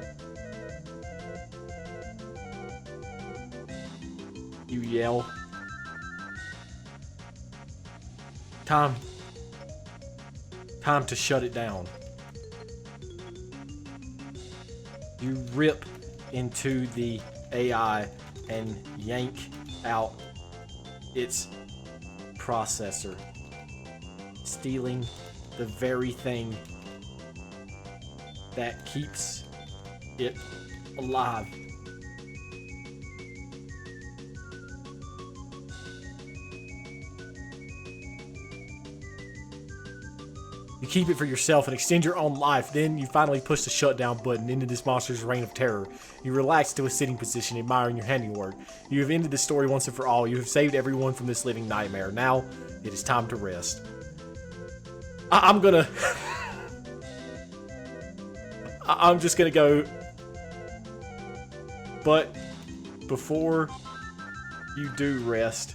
You yell. Time to shut it down. You rip into the AI and yank out its processor, stealing the very thing that keeps it alive. You keep it for yourself and extend your own life. Then you finally push the shutdown button into this monster's reign of terror. You relax to a sitting position, admiring your handiwork. You have ended the story once and for all. You have saved everyone from this living nightmare. Now, it is time to rest. I'm just gonna go. But before you do rest,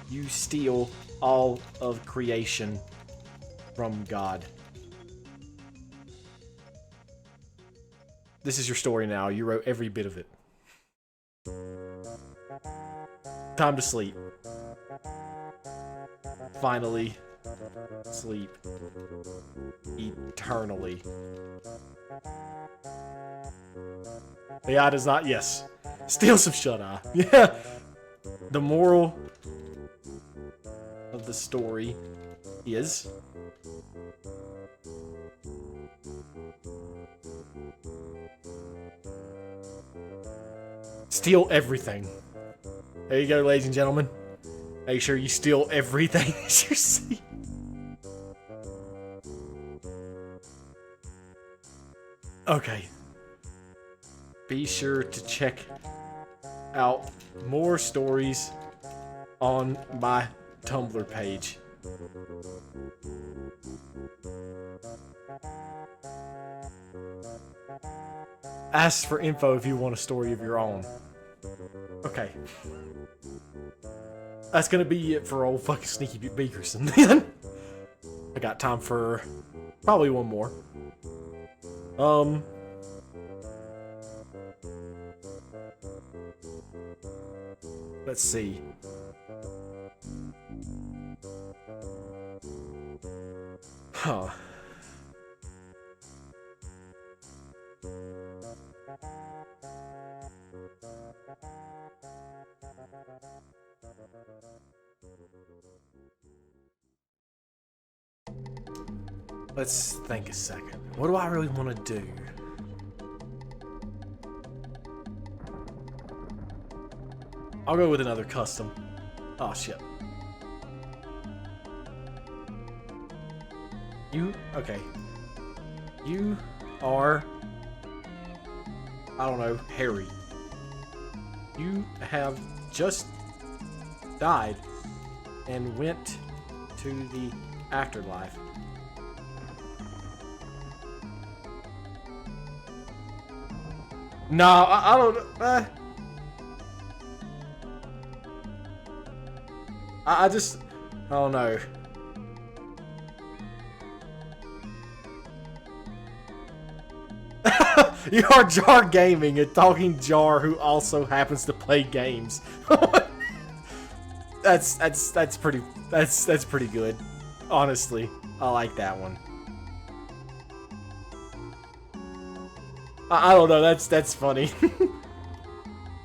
you steal all of creation from God. This is your story now. You wrote every bit of it. Time to sleep. Finally, sleep. Eternally. The eye does not, yes. Steal some shut-eye. Yeah. The moral of the story is... steal everything. There you go, ladies and gentlemen. Make sure you steal everything that you see. Okay. Be sure to check out more stories on my Tumblr page. Ask for info if you want a story of your own. Okay. That's gonna be it for old fucking Sneaky McBeakerson then. I got time for probably one more. Let's see. Huh. Let's think a second. What do I really want to do? I'll go with another custom. Oh shit. Okay. You are, I don't know, Harry. You have just died and went to the afterlife. No, I don't. I just, I don't know. You are Jar Gaming, a talking jar who also happens to play games. That's pretty good. Honestly, I like that one. I don't know. That's funny.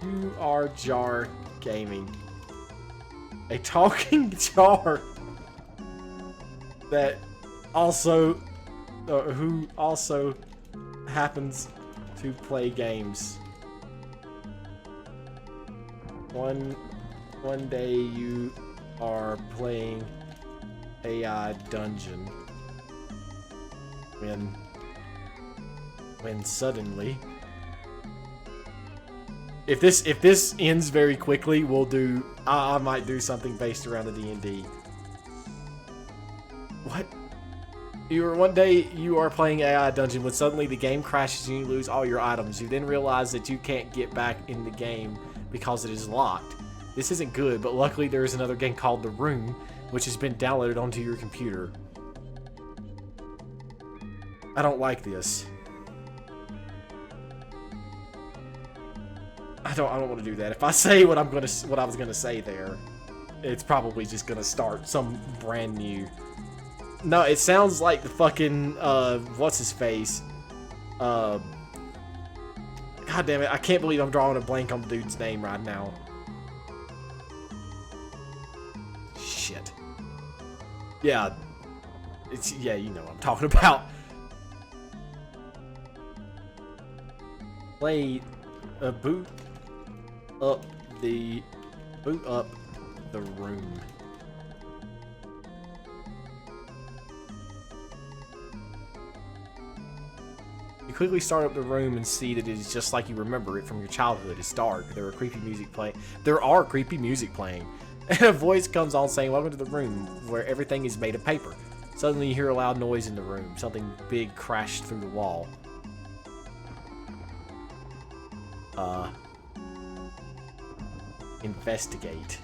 You are Jar Gaming, a talking jar that also, who also happens to play games. One day you are playing AI Dungeon when suddenly, if this ends very quickly, we'll do, I might do something based around the D&D. What? One day you are playing AI Dungeon when suddenly the game crashes and you lose all your items. You then realize that you can't get back in the game because it is locked. This isn't good, but luckily there is another game called The Room, which has been downloaded onto your computer. I don't like this. I don't want to do that. If I say what I was gonna say there, it's probably just gonna start some brand new. No, it sounds like the fucking what's his face? God damn it! I can't believe I'm drawing a blank on the dude's name right now. Shit. Yeah, yeah, you know what I'm talking about. Play boot up the room. You quickly start up the room and see that it is just like you remember it from your childhood. It's dark. There are creepy music playing. And a voice comes on saying, "Welcome to the room where everything is made of paper." Suddenly you hear a loud noise in the room. Something big crashed through the wall. Investigate.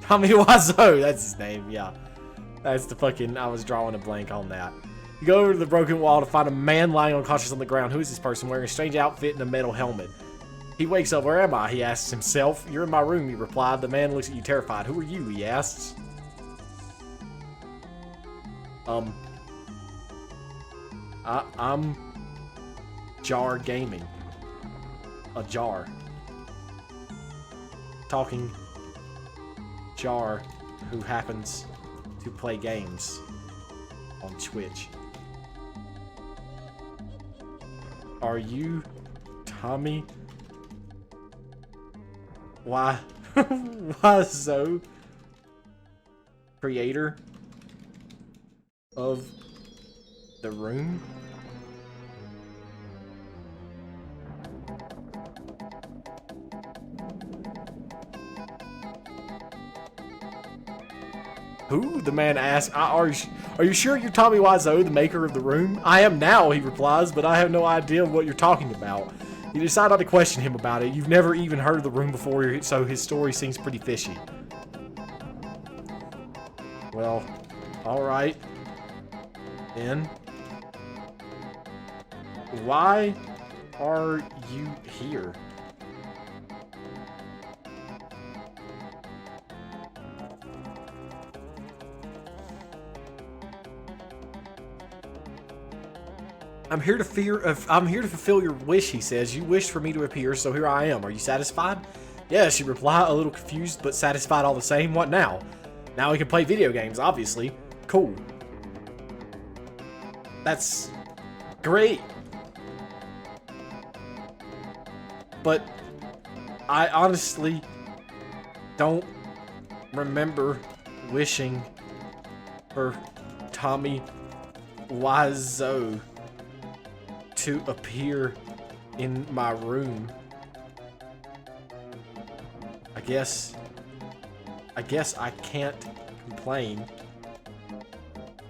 Tommy Wiseau, that's his name, yeah. That's the fucking, I was drawing a blank on that. You go over to the broken wall to find a man lying unconscious on the ground. Who is this person wearing a strange outfit and a metal helmet? He wakes up. Where am I? He asks himself. You're in my room, he replied. The man looks at you terrified. Who are you? He asks. I'm Jar Gaming. A jar. Talking Jar who happens to play games on Twitch. Are you Tommy? Why? Why so? Creator of the room? Who? The man asks. Are you sure you're Tommy Wiseau, the maker of the room? I am now, he replies, but I have no idea what you're talking about. You decide not to question him about it. You've never even heard of the room before, so his story seems pretty fishy. Well, alright. Then. Why are you here? I'm here to fulfill your wish, he says. You wished for me to appear, so here I am. Are you satisfied? Yes, you reply, a little confused, but satisfied all the same. What now? Now we can play video games, obviously. Cool. That's great. But I honestly don't remember wishing for Tommy Wiseau to appear in my room. I guess I can't complain.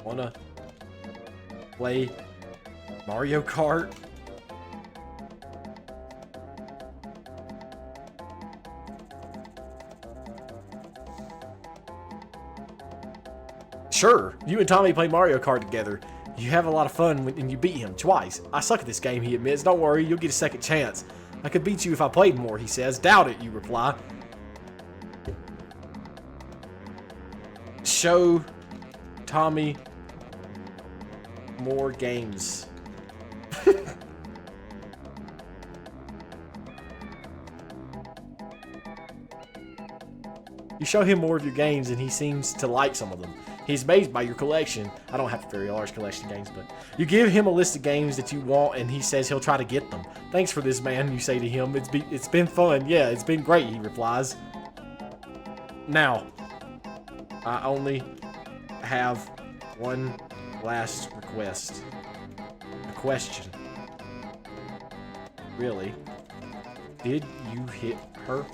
Wanna play Mario Kart? Sure, you and Tommy play Mario Kart together. You have a lot of fun when you beat him twice. I suck at this game, he admits. Don't worry, you'll get a second chance. I could beat you if I played more, he says. Doubt it, you reply. Show Tommy more games. You show him more of your games and he seems to like some of them. He's amazed by your collection. I don't have a very large collection of games, but you give him a list of games that you want and he says he'll try to get them. Thanks for this, man, you say to him. It's been fun. Yeah, it's been great, he replies. Now, I only have one last request. A question. Really? Did you hit her?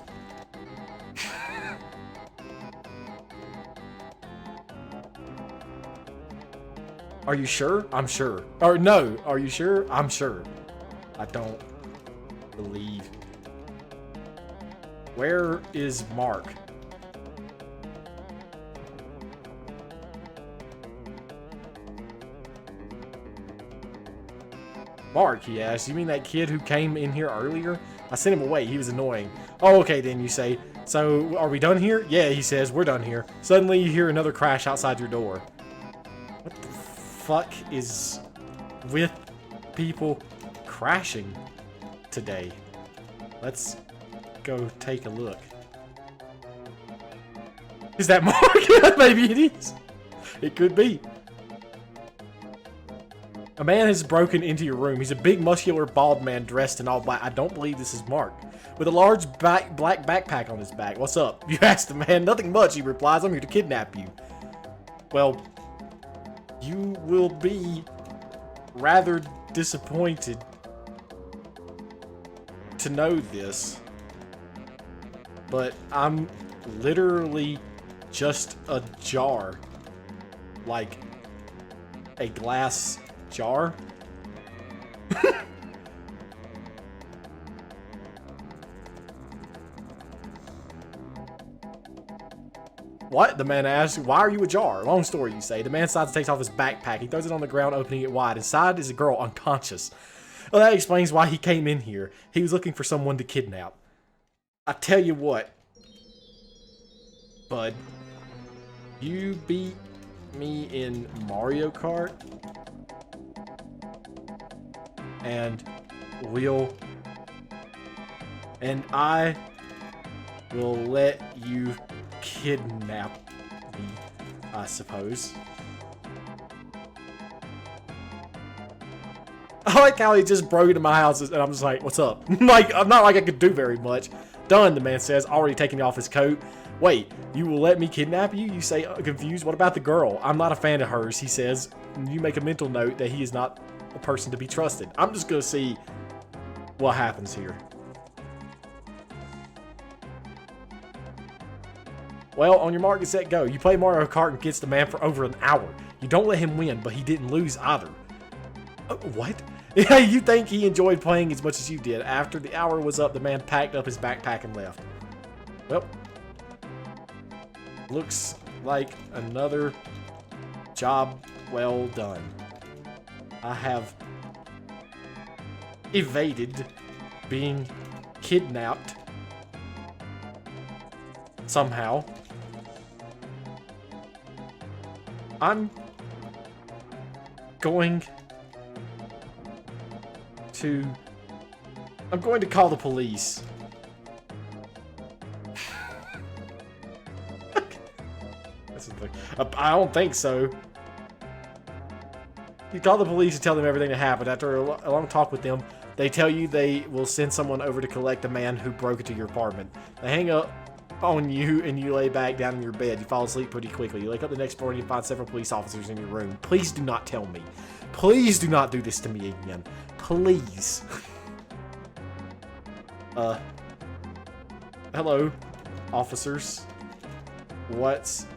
Are you sure? I'm sure. Or no, are you sure? I'm sure. I don't believe. Where is Mark? Mark, he asked, you mean that kid who came in here earlier? I sent him away. He was annoying. Oh, okay, then, you say. So, are we done here? Yeah, he says, we're done here. Suddenly, you hear another crash outside your door. What the fuck is with people crashing today? Let's go take a look. Is that Mark? Maybe it is. It could be. A man has broken into your room. He's a big, muscular, bald man dressed in all black. I don't believe this is Mark. With a large black backpack on his back. What's up? You ask the man. Nothing much, he replies. I'm here to kidnap you. Well, you will be rather disappointed to know this. But I'm literally just a jar. Like a glass jar? What? The man asks. Why are you a jar? Long story, you say. The man decides to take off his backpack. He throws it on the ground, opening it wide. Inside is a girl, unconscious. Well, that explains why he came in here. He was looking for someone to kidnap. I tell you what, bud. You beat me in Mario Kart, and I will let you kidnap me, I suppose. I like how he just broke into my house and I'm just like, what's up? Like, I'm not like I could do very much. Done, the man says, already taking off his coat. Wait, you will let me kidnap you? You say, confused. What about the girl? I'm not a fan of hers, he says. You make a mental note that he is not a person to be trusted. I'm just gonna see what happens here. Well, on your mark, get set, go. You play Mario Kart against the man for over an hour. You don't let him win, but he didn't lose either. What? You think he enjoyed playing as much as you did. After the hour was up, the man packed up his backpack and left. Well, looks like another job well done. I have evaded being kidnapped somehow. I'm going to call the police. That's the thing. I don't think so. You call the police and tell them everything that happened. After a long talk with them, they tell you they will send someone over to collect the man who broke into your apartment. They hang up on you and you lay back down in your bed. You fall asleep pretty quickly. You wake up the next morning and find several police officers in your room. Please do not tell me. Please do not do this to me again. Please. Hello, officers. What's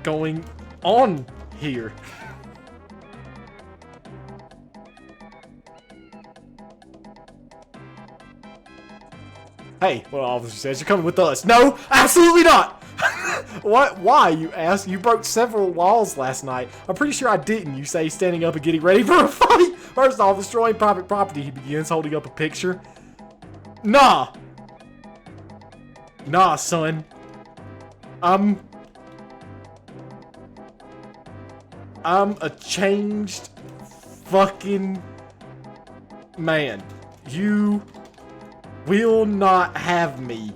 going on here? Hey, well, officer says, you're coming with us. No, absolutely not! What? Why, you ask? You broke several laws last night. I'm pretty sure I didn't, you say, standing up and getting ready for a fight. First off, destroying private property, he begins, holding up a picture. Nah! Nah, son. I'm a changed fucking man. You will not have me.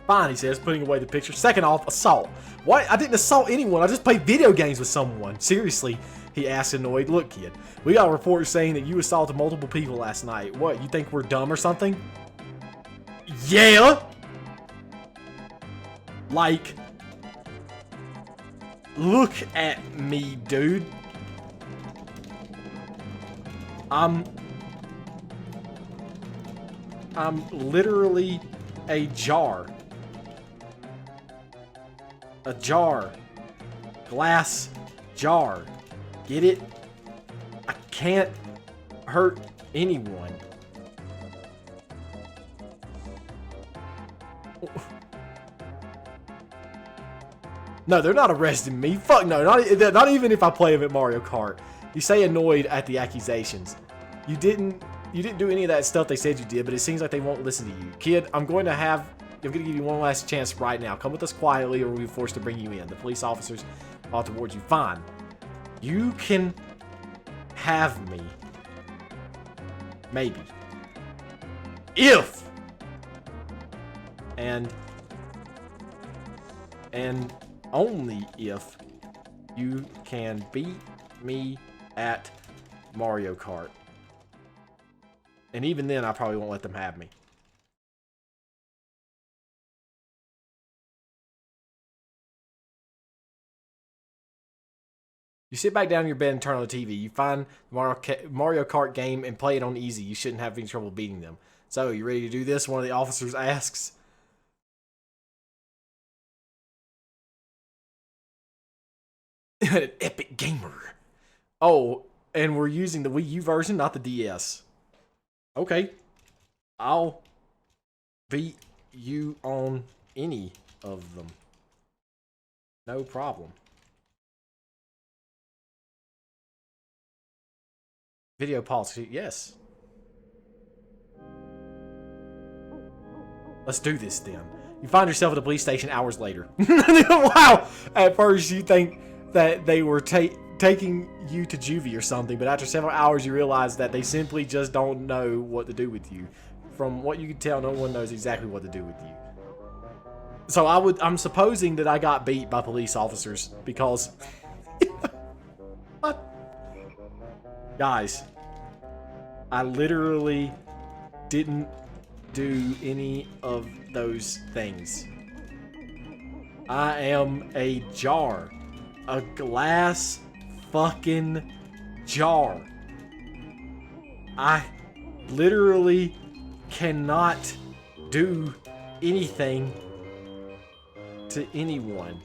Fine, he says, putting away the picture. Second off, assault. What? I didn't assault anyone. I just played video games with someone. Seriously, he asked, annoyed. Look, kid, we got a report saying that you assaulted multiple people last night. What, you think we're dumb or something? Yeah! Like, look at me, dude. I'm literally a jar. A jar. Glass jar. Get it? I can't hurt anyone. No, they're not arresting me. Fuck no, not even if I play them at Mario Kart. You say annoyed at the accusations. You didn't do any of that stuff they said you did, but it seems like they won't listen to you. Kid, I'm going to give you one last chance right now. Come with us quietly or we'll be forced to bring you in. The police officers are towards you. Fine. You can have me. Maybe. If! And only if you can beat me at Mario Kart. And even then, I probably won't let them have me. You sit back down in your bed and turn on the TV. You find the Mario Kart game and play it on easy. You shouldn't have any trouble beating them. So, you ready to do this? One of the officers asks. An epic gamer. Oh, and we're using the Wii U version, not the DS. Okay. I'll beat you on any of them. No problem. Video policy, yes. Let's do this then. You find yourself at a police station hours later. Wow! At first you think that they were taking you to juvie or something, but after several hours you realize that they simply just don't know what to do with you. From what you can tell, no one knows exactly what to do with you. So I'm supposing that I got beat by police officers because... What? Guys, I literally didn't do any of those things. I am a jar. A glass fucking jar. I literally cannot do anything to anyone.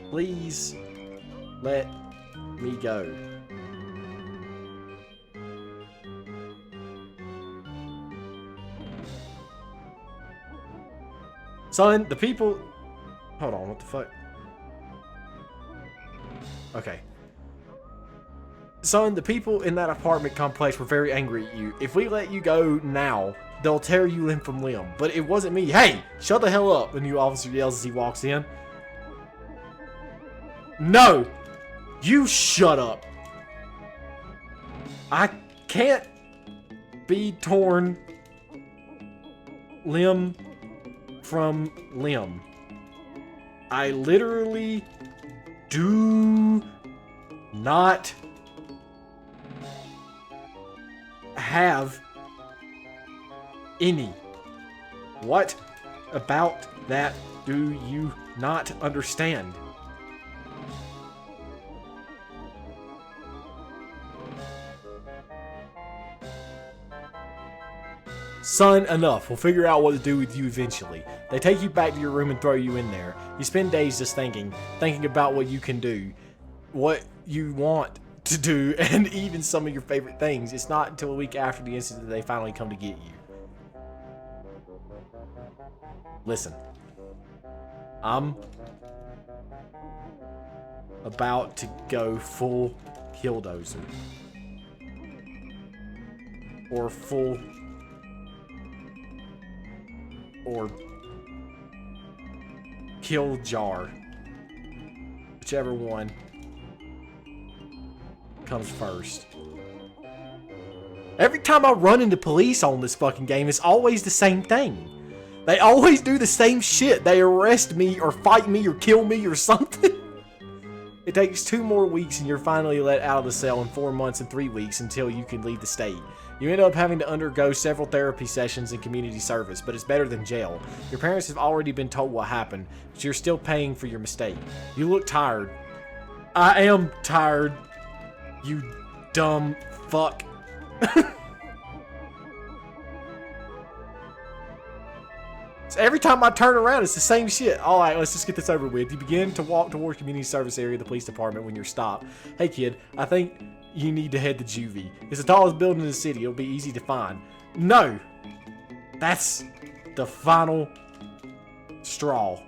Please let me go. Son, the people... Hold on, what the fuck? Okay. Son, the people in that apartment complex were very angry at you. If we let you go now, they'll tear you limb from limb. But it wasn't me. Hey, shut the hell up, the new officer yells as he walks in. No! You shut up! I can't be torn limb from limb. I literally do not have any. What about that do you not understand? Son, enough. We'll figure out what to do with you eventually. They take you back to your room and throw you in there. You spend days just thinking about what you can do, what you want to do, and even some of your favorite things. It's not until a week after the incident that they finally come to get you. Listen. I'm about to go full killdozer. Or full... or kill jar, whichever one comes first. Every time I run into police on this fucking game, it's always the same thing. They always do the same shit. They arrest me or fight me or kill me or something. It takes 2 more weeks and you're finally let out of the cell, in 4 months and 3 weeks until you can leave the state. You end up having to undergo several therapy sessions and community service, but it's better than jail. Your parents have already been told what happened, but you're still paying for your mistake. You look tired. I am tired, you dumb fuck. So every time I turn around, it's the same shit. Alright, let's just get this over with. You begin to walk towards community service area of the police department when you're stopped. Hey kid, I think you need to head to juvie. It's the tallest building in the city. It'll be easy to find. No! That's the final straw.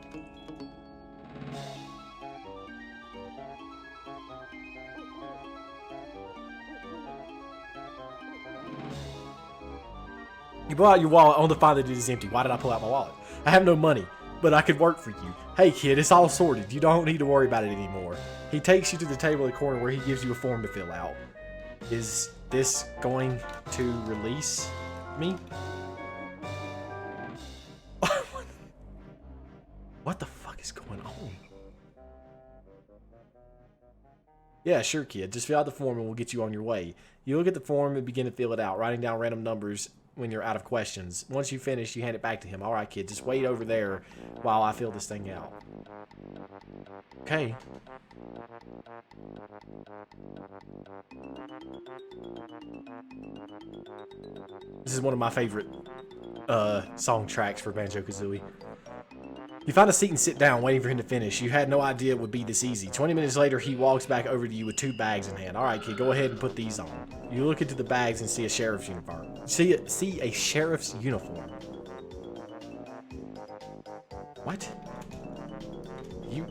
You pull out your wallet only to find that it is empty. Why did I pull out my wallet? I have no money, but I could work for you. Hey kid, it's all sorted. You don't need to worry about it anymore. He takes you to the table in the corner where he gives you a form to fill out. Is this going to release me? What the fuck is going on? Yeah, sure, kid. Just fill out the form and we'll get you on your way. You look at the form and begin to fill it out, writing down random numbers when you're out of questions. Once you finish, you hand it back to him. All right, kid, just wait over there while I fill this thing out. Okay. This is one of my favorite song tracks for Banjo-Kazooie. You find a seat and sit down, waiting for him to finish. You had no idea it would be this easy. 20 minutes later, he walks back over to you with 2 bags in hand. All right, kid, go ahead and put these on. You look into the bags and see a sheriff's uniform. See a sheriff's uniform. What? You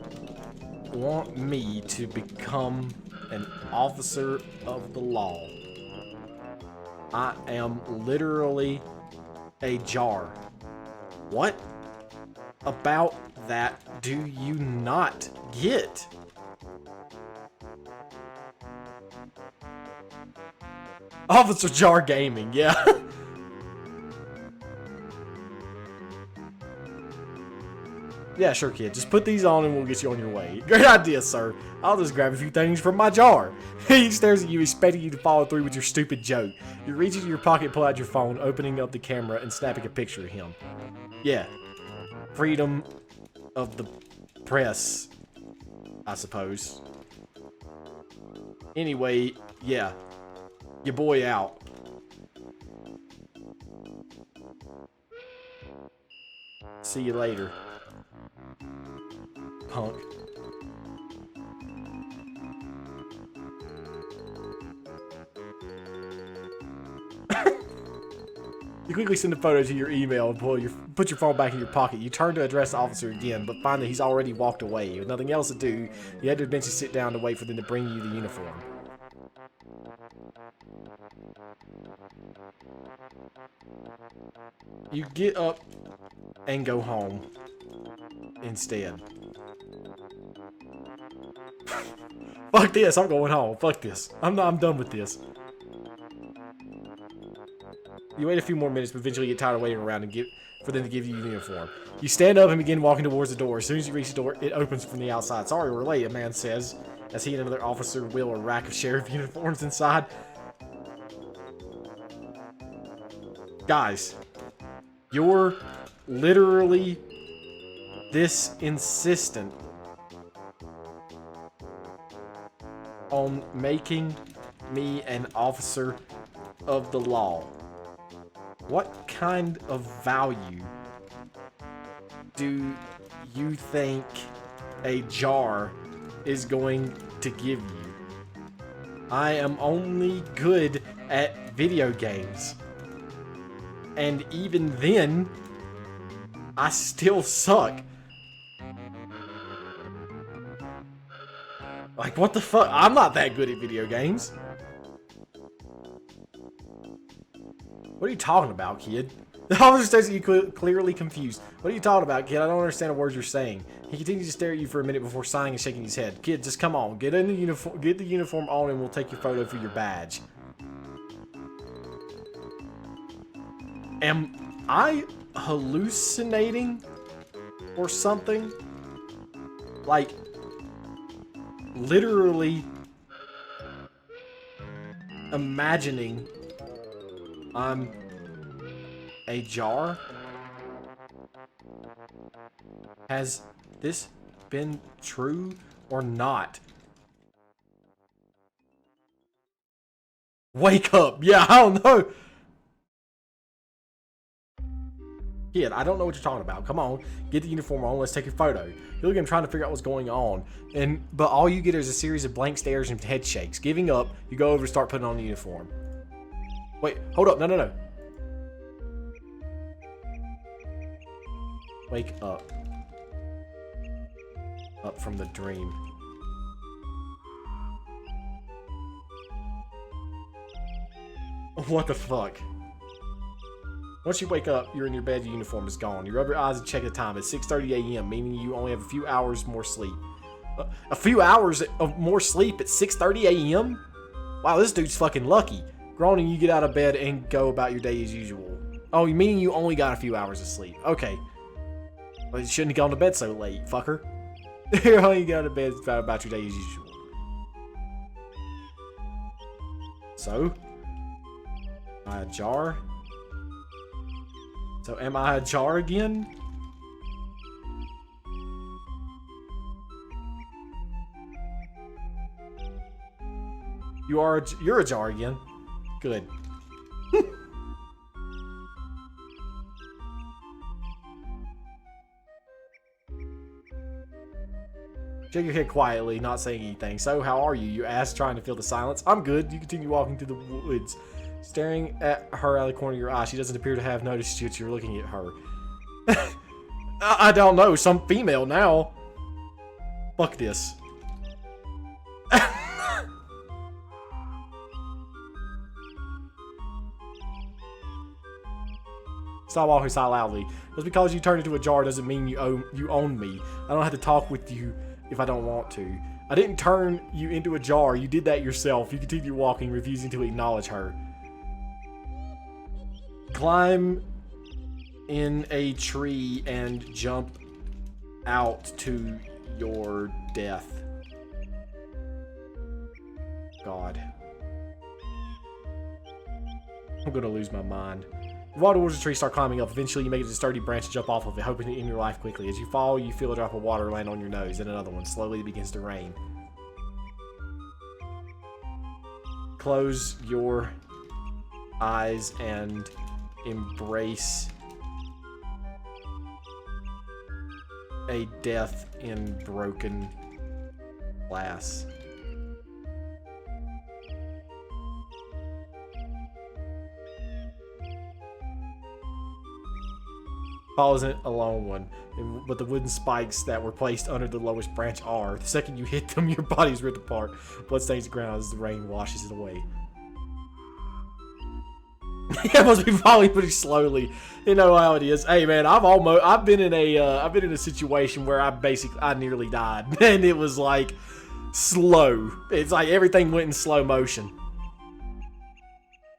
want me to become an officer of the law? I am literally a jar. What about that do you not get? Officer Jar Gaming, yeah. Yeah, sure, kid. Just put these on and we'll get you on your way. Great idea, sir. I'll just grab a few things from my jar. He stares at you, expecting you to follow through with your stupid joke. You reach into your pocket, pull out your phone, opening up the camera, and snapping a picture of him. Yeah. Freedom of the press, I suppose. Anyway, yeah. Your boy out. See you later, punk. You quickly send a photo to your email and put your phone back in your pocket. You turn to address the officer again, but find that he's already walked away. With nothing else to do, you had to eventually sit down to wait for them to bring you the uniform. You get up and go home instead. Fuck this, I'm going home. Fuck this. I'm done with this. You wait a few more minutes, but eventually get tired of waiting around and for them to give you the uniform. You stand up and begin walking towards the door. As soon as you reach the door, it opens from the outside. Sorry, we're late, a man says, as he and another officer wheel a rack of sheriff uniforms inside. Guys, you're literally this insistent on making me an officer of the law. What kind of value do you think a jar is going to give you? I am only good at video games. And even then, I still suck. Like, what the fuck? I'm not that good at video games. What are you talking about, kid? The officer stares at you clearly confused. What are you talking about, kid? I don't understand a word you're saying. He continues to stare at you for a minute before sighing and shaking his head. Kid, just come on. Get in the uniform. Get the uniform on, and we'll take your photo for your badge. Am I hallucinating or something? Like, literally imagining I'm a jar? Has this been true or not? Wake up! Yeah, I don't know. Kid, I don't know what you're talking about. Come on, get the uniform on. Let's take a photo. You look at him trying to figure out what's going on, but all you get is a series of blank stares and head shakes. Giving up, you go over and start putting on the uniform. Wait, hold up. No. Wake up. Up from the dream. What the fuck? Once you wake up, you're in your bed, your uniform is gone. You rub your eyes and check the time. It's 6:30 a.m., meaning you only have a few hours more sleep. A few hours of more sleep at 6:30 a.m.? Wow, this dude's fucking lucky. Groaning, you get out of bed and go about your day as usual. Oh, meaning you only got a few hours of sleep. Okay. Well, you shouldn't have gone to bed so late, fucker. You only got to bed about your day as usual. So? Am I a jar? So am I a jar again? You're a jar again. Good. Shake your head quietly, not saying anything. So, how are you? You ask, trying to fill the silence. I'm good. You continue walking through the woods, staring at her out of the corner of your eye. She doesn't appear to have noticed you. You're looking at her. I don't know. Some female now. Fuck this. Stop walking so loudly. Just because you turned into a jar doesn't mean you own me. I don't have to talk with you if I don't want to. I didn't turn you into a jar. You did that yourself. You continue walking, refusing to acknowledge her. Climb in a tree and jump out to your death. God. I'm gonna lose my mind. You walk towards the tree, start climbing up. Eventually, you make it to a sturdy branch and jump off of it, hoping to end your life quickly. As you fall, you feel a drop of water land on your nose, then another one. Slowly, it begins to rain. Close your eyes and embrace a death in broken glass. Follows it a long one, but the wooden spikes that were placed under the lowest branch are. The second you hit them, your body's ripped apart. Blood stains the ground as the rain washes it away. It must be falling pretty slowly. You know how it is. Hey man, I've been in a situation where I nearly died, and it was like slow. It's like everything went in slow motion.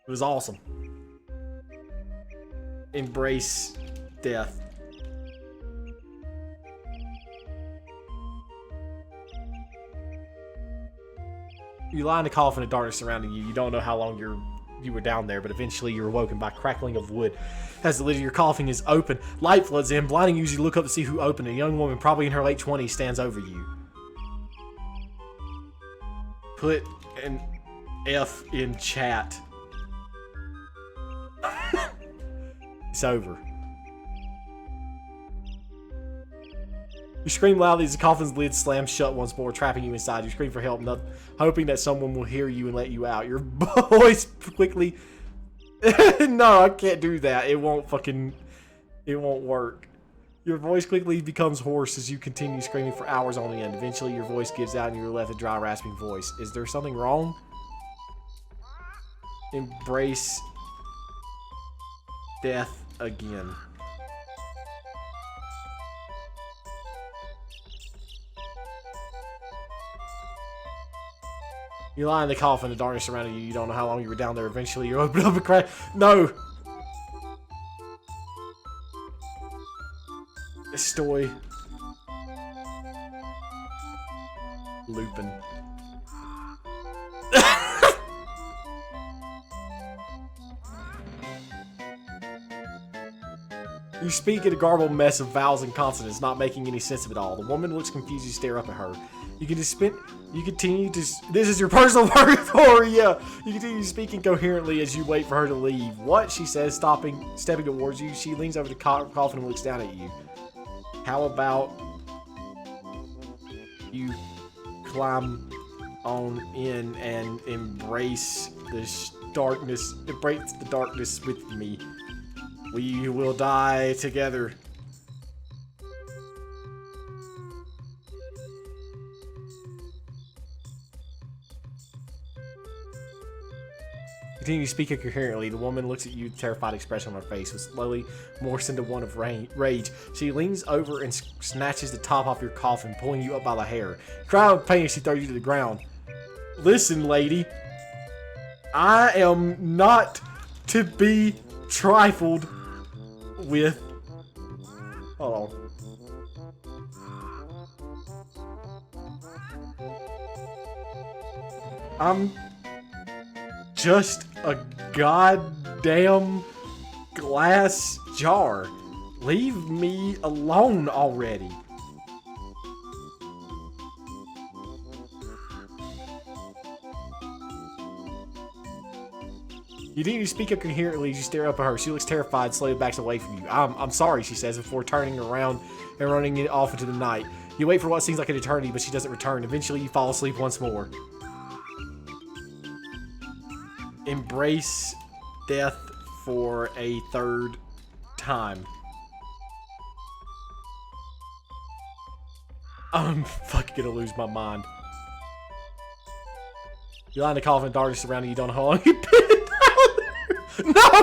It was awesome. Embrace death. You lie in the coffin in the darkness surrounding you. You don't know how long you were down there, but eventually you're awoken by crackling of wood. As the lid of your coffin is open, light floods in, blinding you as you look up to see who opened it. A young woman, probably in her late 20s, stands over you. Put an F in chat. It's over. You scream loudly as the coffin's lid slams shut once more, trapping you inside. You scream for help, hoping that someone will hear you and let you out. Your voice quickly... No, I can't do that. It won't work. Your voice quickly becomes hoarse as you continue screaming for hours on end. Eventually, your voice gives out and you're left a dry, rasping voice. Is there something wrong? Embrace death again. You lie in the coffin, the darkness surrounding you. You don't know how long you were down there. Eventually, you open up and crack. No! Estoy. Lupin. You speak in a garbled mess of vowels and consonants, not making any sense of it all. The woman looks confused. You stare up at her. You continue to. This is your personal purgatory. Yeah. You continue speaking coherently as you wait for her to leave. What? She says, stepping towards you. She leans over the coffin and looks down at you. How about you climb on in and embrace this darkness? Embrace the darkness with me. We will die together. Continue to speak incoherently. The woman looks at you with a terrified expression on her face, which slowly morphs into one of rage. She leans over and snatches the top off your coffin, pulling you up by the hair. Cry out with pain as she throws you to the ground. Listen, lady. I am not to be trifled with. Hold on. I'm just a goddamn glass jar. Leave me alone already. You need to speak incoherently as you stare up at her. She looks terrified, slowly backs away from you. I'm sorry, she says, before turning around and running it off into the night. You wait for what seems like an eternity, but she doesn't return. Eventually, you fall asleep once more. Embrace death for a third time. I'm fucking gonna lose my mind. You lie in the coffin, darkness surrounding you, don't know how long you've been down there. No!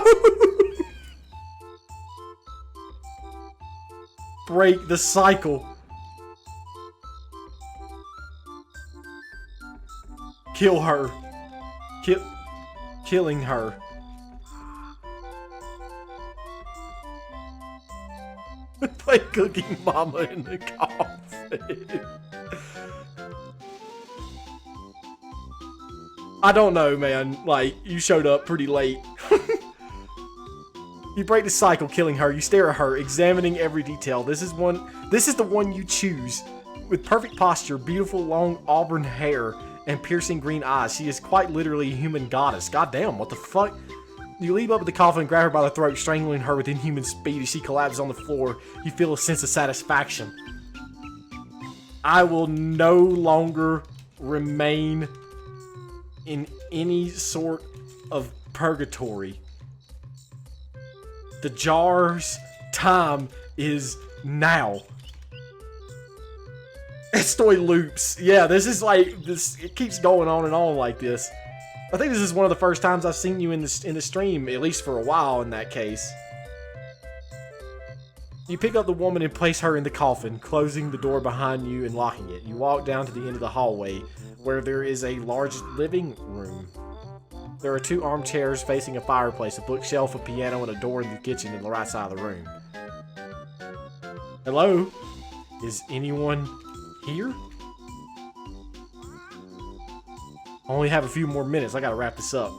Break the cycle. Kill her. Killing her. Play Cooking Mama in the coffin. I don't know, man. Like, you showed up pretty late. You break the cycle, killing her. You stare at her, examining every detail. This is the one you choose. With perfect posture, beautiful long auburn hair, and piercing green eyes. She is quite literally a human goddess. God damn, what the fuck? You leap up at the coffin and grab her by the throat, strangling her with inhuman speed. As she collapses on the floor, you feel a sense of satisfaction. I will no longer remain in any sort of purgatory. The jar's time is now. Story loops. Yeah, this is like this. It keeps going on and on like this. I think this is one of the first times I've seen you in the stream, at least for a while. In that case, you pick up the woman and place her in the coffin, closing the door behind you and locking it. You walk down to the end of the hallway, where there is a large living room. There are 2 armchairs facing a fireplace, a bookshelf, a piano, and a door in the kitchen in the right side of the room. Hello? Is anyone here? I only have a few more minutes. I gotta wrap this up.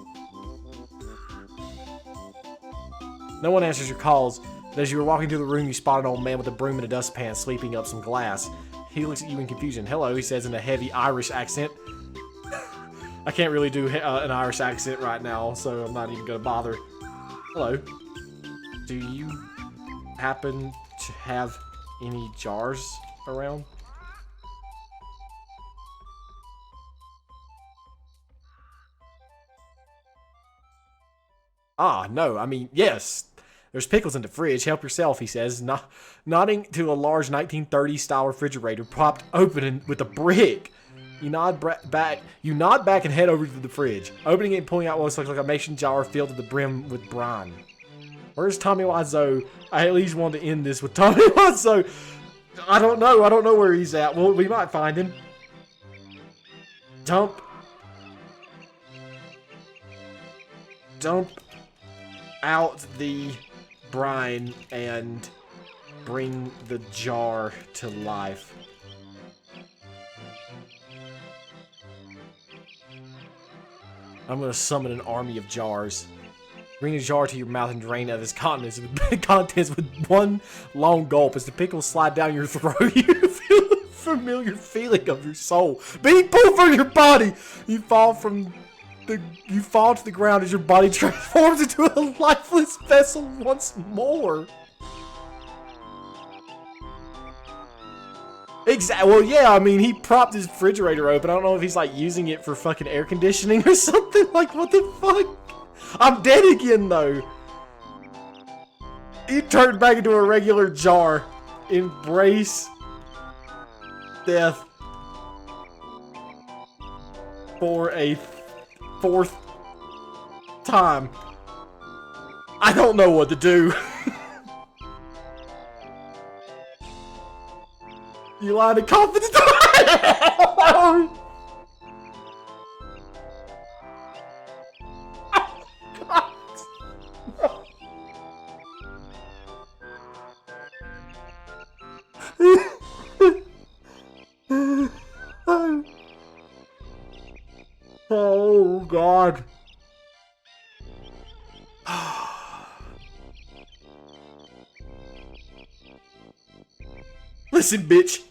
No one answers your calls, but as you were walking through the room, you spot an old man with a broom and a dustpan sweeping up some glass. He looks at you in confusion. Hello, he says in a heavy Irish accent. I can't really do an Irish accent right now, so I'm not even gonna bother. Hello. Do you happen to have any jars around? Ah, no, I mean, yes. There's pickles in the fridge. Help yourself, he says, nodding to a large 1930s-style refrigerator propped open with a brick. You nod back and head over to the fridge, opening it and pulling out what looks like a mason jar filled to the brim with brine. Where's Tommy Wiseau? I at least want to end this with Tommy Wiseau. I don't know where he's at. Well, we might find him. Dump out the brine and bring the jar to life. I'm gonna summon an army of jars. Bring a jar to your mouth and drain out its contents with one long gulp. As the pickles slide down your throat, you feel a familiar feeling of your soul being pulled from your body. You fall to the ground as your body transforms into a lifeless vessel once more. Exactly. Well, yeah, I mean, he propped his refrigerator open. I don't know if he's, like, using it for fucking air conditioning or something. Like, what the fuck? I'm dead again, though. He turned back into a regular jar. Embrace death for a 4th time. I don't know what to do. You lied to confidence. Oh God. Listen, bitch.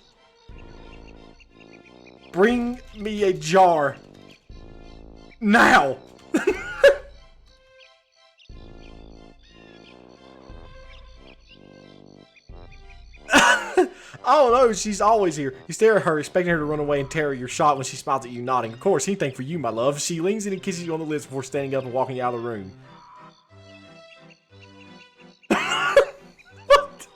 Bring me a jar. Now. Oh no, she's always here. You stare at her, expecting her to run away and tear your shot when she smiles at you, nodding. Of course, anything for you, my love. She leans in and kisses you on the lips before standing up and walking out of the room. What?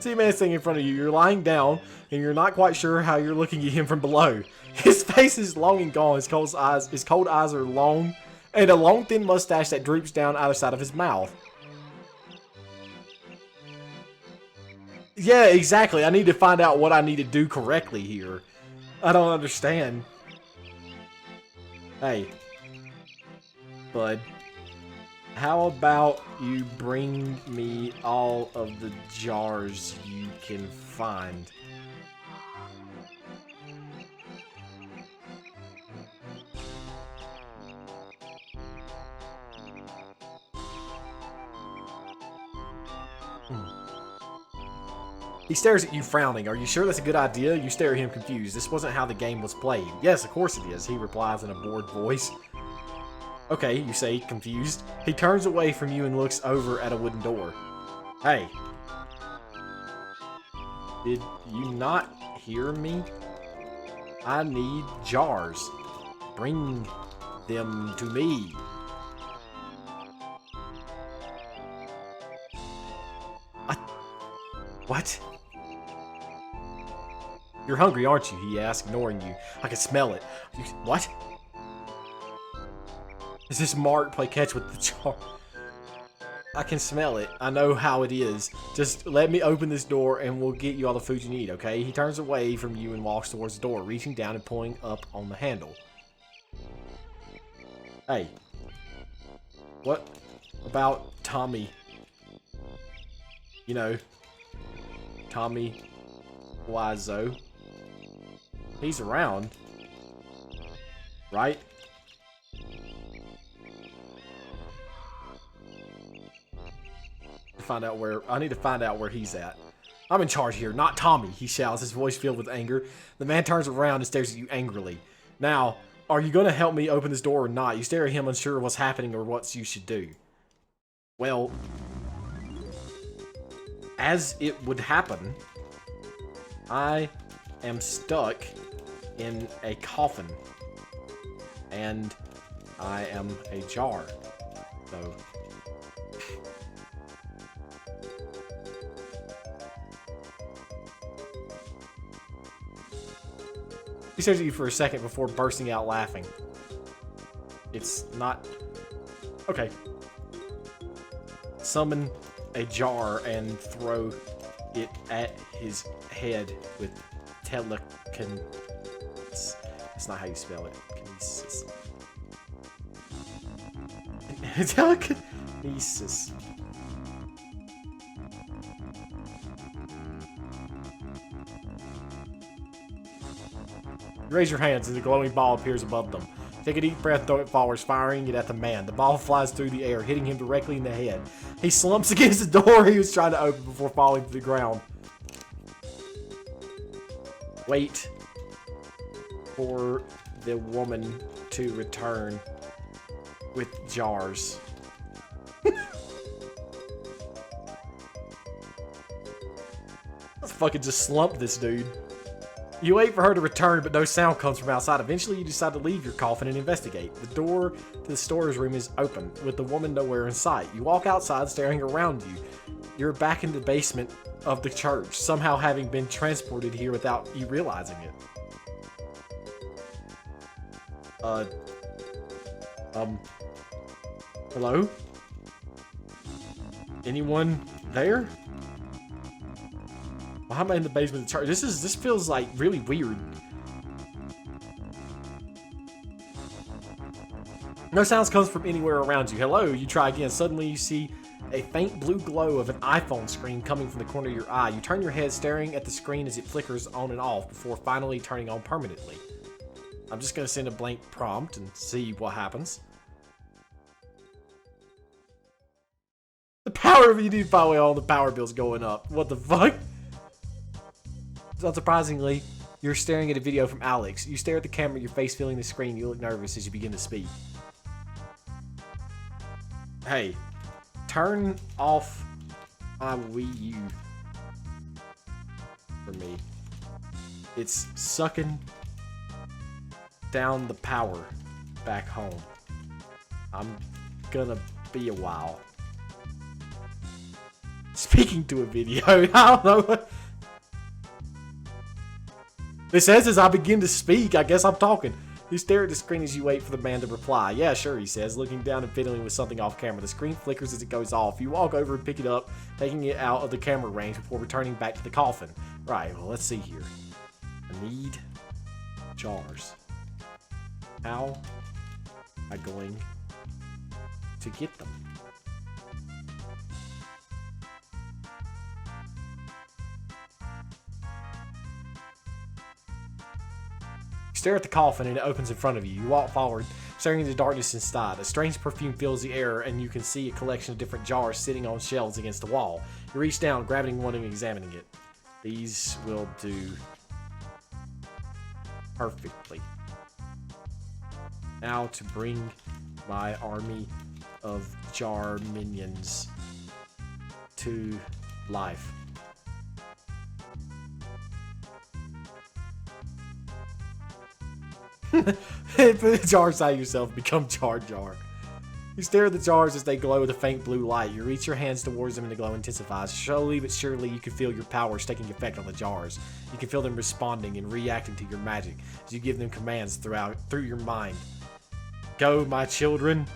See a man standing in front of you. You're lying down, and you're not quite sure how you're looking at him from below. His face is long and gone. His cold eyes are long, and a long, thin mustache that droops down either side of his mouth. Yeah, exactly. I need to find out what I need to do correctly here. I don't understand. Hey. Bud. How about you bring me all of the jars you can find? He stares at you, frowning. Are you sure that's a good idea? You stare at him, confused. This wasn't how the game was played. Yes, of course it is, he replies in a bored voice. Okay, you say, confused. He turns away from you and looks over at a wooden door. Hey. Did you not hear me? I need jars. Bring them to me. What? You're hungry, aren't you? He asked, ignoring you. I can smell it. What? Is this Mark play catch with the jar? I can smell it. I know how it is. Just let me open this door and we'll get you all the food you need, okay? He turns away from you and walks towards the door, reaching down and pulling up on the handle. Hey. What about Tommy? You know, Tommy Wiseau. He's around, right? I need to find out where he's at. I'm in charge here, not Tommy, he shouts, his voice filled with anger. The man turns around and stares at you angrily. Now, are you going to help me open this door or not? You stare at him, unsure of what's happening or what you should do. Well, as it would happen, I am stuck in a coffin, and I am a jar, so... He stares at you for a second before bursting out laughing. It's not... Okay. Summon a jar and throw it at his head with That's not how you spell it. Kinesis. Telekinesis. Raise your hands and the glowing ball appears above them. Take a deep breath, throw it forwards, firing it at the man. The ball flies through the air, hitting him directly in the head. He slumps against the door he was trying to open before falling to the ground. Wait for the woman to return with jars. Let's fucking just slump this dude. You wait for her to return, but no sound comes from outside. Eventually, you decide to leave your coffin and investigate. The door to the storage room is open, with the woman nowhere in sight. You walk outside, staring around you. You're back in the basement of the church, somehow having been transported here without you realizing it. Uh, hello? Anyone there? Why am I in the basement of the church? This feels like really weird. No sounds comes from anywhere around you. Hello, you try again. Suddenly you see a faint blue glow of an iPhone screen coming from the corner of your eye. You turn your head, staring at the screen as it flickers on and off before finally turning on permanently. I'm just going to send a blank prompt and see what happens. The power of you finally all the power bills going up. What the fuck? Unsurprisingly, you're staring at a video from Alex. You stare at the camera, your face filling the screen. You look nervous as you begin to speak. Hey, turn off my Wii U for me. It's sucking down the power back home. I'm gonna be a while. Speaking to a video, I don't know what. It says as I begin to speak, I guess I'm talking. You stare at the screen as you wait for the man to reply. Yeah, sure, he says, looking down and fiddling with something off camera. The screen flickers as it goes off. You walk over and pick it up, taking it out of the camera range before returning back to the coffin. Right, well, let's see here. I need jars. How am I going to get them? Stare at the coffin and it opens in front of you. You walk forward, staring into the darkness inside. A strange perfume fills the air and you can see a collection of different jars sitting on shelves against the wall. You reach down, grabbing one and examining it. These will do perfectly. Now to bring my army of jar minions to life. Put the jars out yourself, become Jar Jar. You stare at the jars as they glow with a faint blue light. You reach your hands towards them and the glow intensifies. Slowly but surely you can feel your powers taking effect on the jars. You can feel them responding and reacting to your magic as you give them commands through your mind. Go, my children.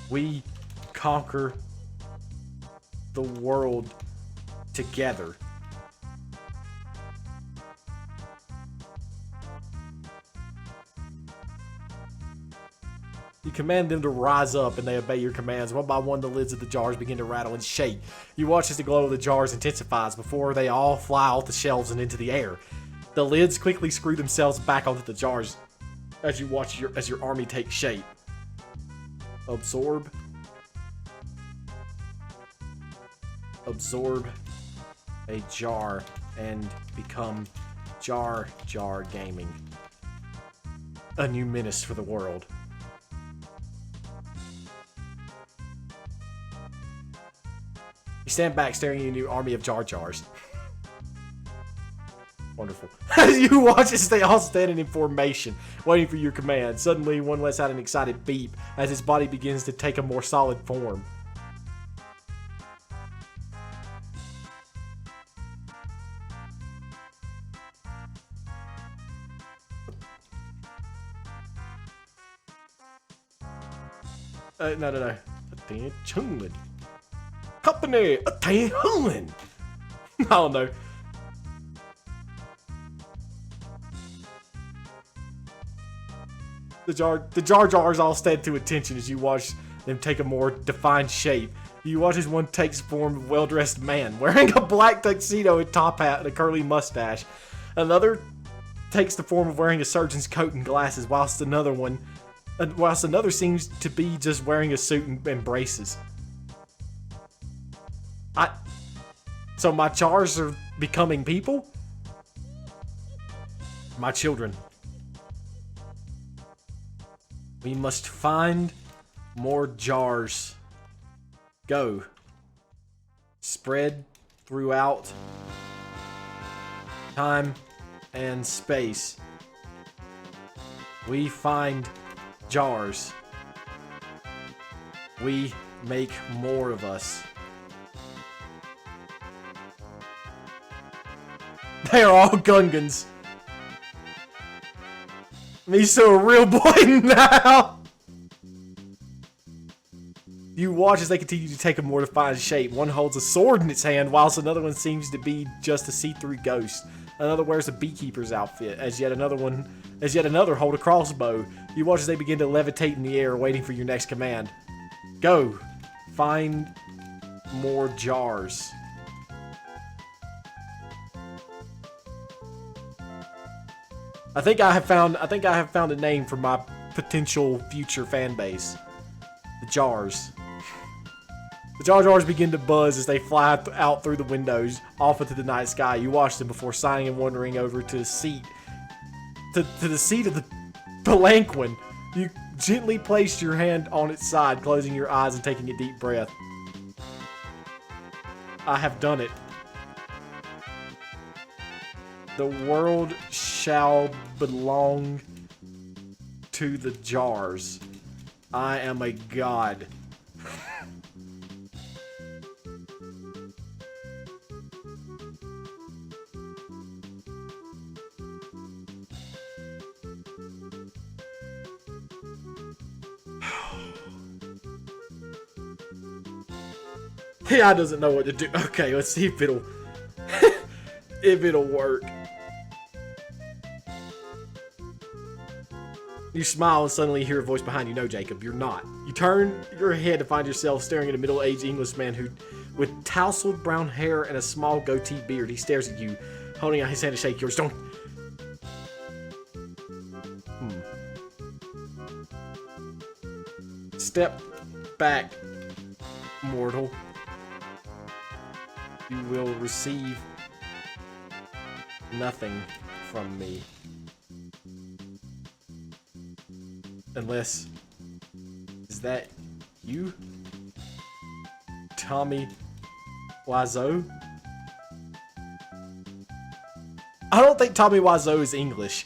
We conquer the world together. You command them to rise up and they obey your commands. One by one, the lids of the jars begin to rattle and shake. You watch as the glow of the jars intensifies before they all fly off the shelves and into the air. The lids quickly screw themselves back onto the jars as you watch as your army takes shape. Absorb a jar and become Jar Jar Gaming. A new menace for the world. You stand back staring at your new army of Jar Jars. Wonderful. As you watch as they all stand in formation, waiting for your command. Suddenly, one lets out an excited beep as his body begins to take a more solid form. No. Attention. Company, attention. I don't know. The Jar Jars all stand to attention as you watch them take a more defined shape. You watch as one takes the form of a well-dressed man, wearing a black tuxedo and top hat and a curly mustache. Another takes the form of wearing a surgeon's coat and glasses, whilst another seems to be just wearing a suit and braces. So my jars are becoming people? My children. We must find more jars. Go. Spread throughout time and space. We find jars. We make more of us. They are all Gungans. Me so a real boy now. You watch as they continue to take a more defined shape. One holds a sword in its hand, whilst another one seems to be just a see-through ghost. Another wears a beekeeper's outfit, as yet another hold a crossbow. You watch as they begin to levitate in the air, waiting for your next command. Go. Find more jars. I think I have found a name for my potential future fan base. The jars. The Jar Jars begin to buzz as they fly out through the windows, off into the night sky. You watch them before sighing and wandering over to the seat. To the seat of the palanquin. You gently place your hand on its side, closing your eyes and taking a deep breath. I have done it. The world shall belong to the jars. I am a god. AI doesn't know what to do. Okay, let's see if it'll if it'll work. You smile and suddenly hear a voice behind you. No, Jacob, you're not. You turn your head to find yourself staring at a middle-aged Englishman who, with tousled brown hair and a small goatee beard, he stares at you, holding out his hand to shake yours. Don't. Step back, mortal. You will receive nothing from me. Unless... Is that you? Tommy Wiseau? I don't think Tommy Wiseau is English.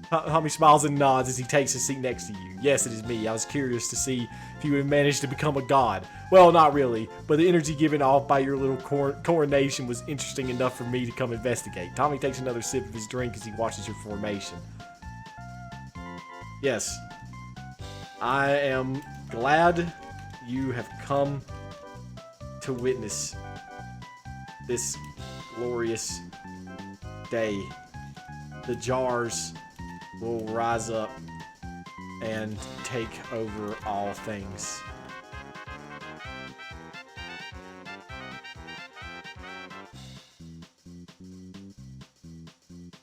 Tommy smiles and nods as he takes his seat next to you. Yes, it is me. I was curious to see if you would manage to become a god. Well, not really, but the energy given off by your little coronation was interesting enough for me to come investigate. Tommy takes another sip of his drink as he watches your formation. Yes, I am glad you have come to witness this glorious day. The jars will rise up and take over all things.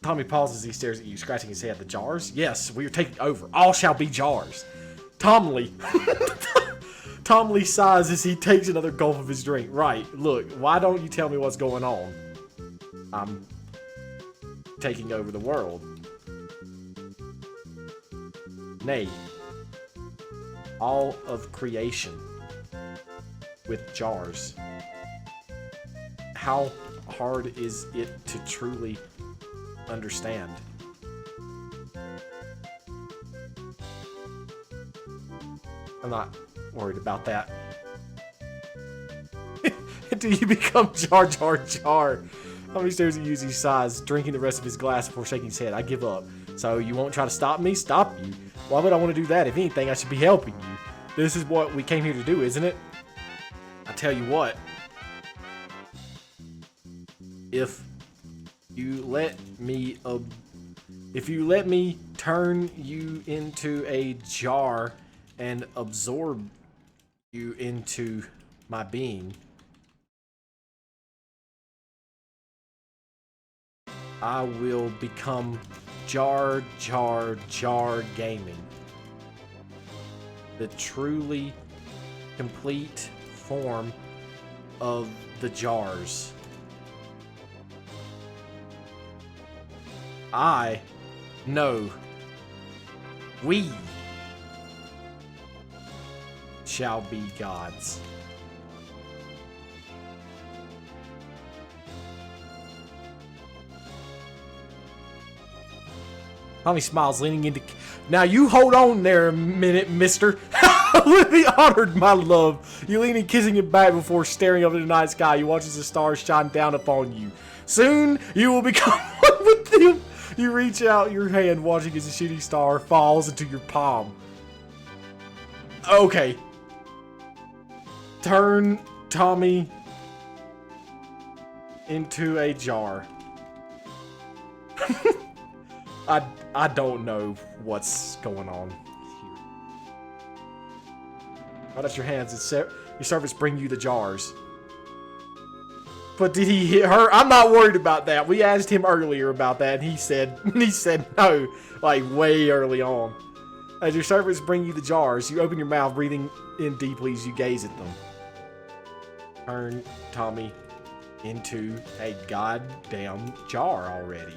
Tommy pauses as he stares at you, scratching his head. The jars? Yes, we are taking over. All shall be jars. Tomley. Tomley sighs as he takes another gulp of his drink. Right, look, why don't you tell me what's going on? I'm taking over the world. Nay, all of creation with jars. How hard is it to truly understand? I'm not worried about that. Until you become Jar Jar Jar. Tommy stares at you as he sighs, drinking the rest of his glass before shaking his head. I give up. So you won't try to stop me? Stop you? Why would I want to do that? If anything, I should be helping you. This is what we came here to do, isn't it? I tell you what. If you let me turn you into a jar and absorb you into my being, I will become Jar Jar Jar Gaming. The truly complete form of the jars. We shall be gods. Tommy smiles, leaning into... Now you hold on there a minute, mister. I would be honored, my love. You lean and kissing him back before staring up at the night sky. You watch as the stars shine down upon you. Soon, you will become one with them. You reach out your hand, watching as a shooting star falls into your palm. Okay. Turn Tommy into a jar. I don't know what's going on here. Right at your hands, your servants bring you the jars. But did he hit her? I'm not worried about that. We asked him earlier about that, and he said no, like way early on. As your servants bring you the jars, you open your mouth, breathing in deeply as you gaze at them. Turn Tommy into a goddamn jar already.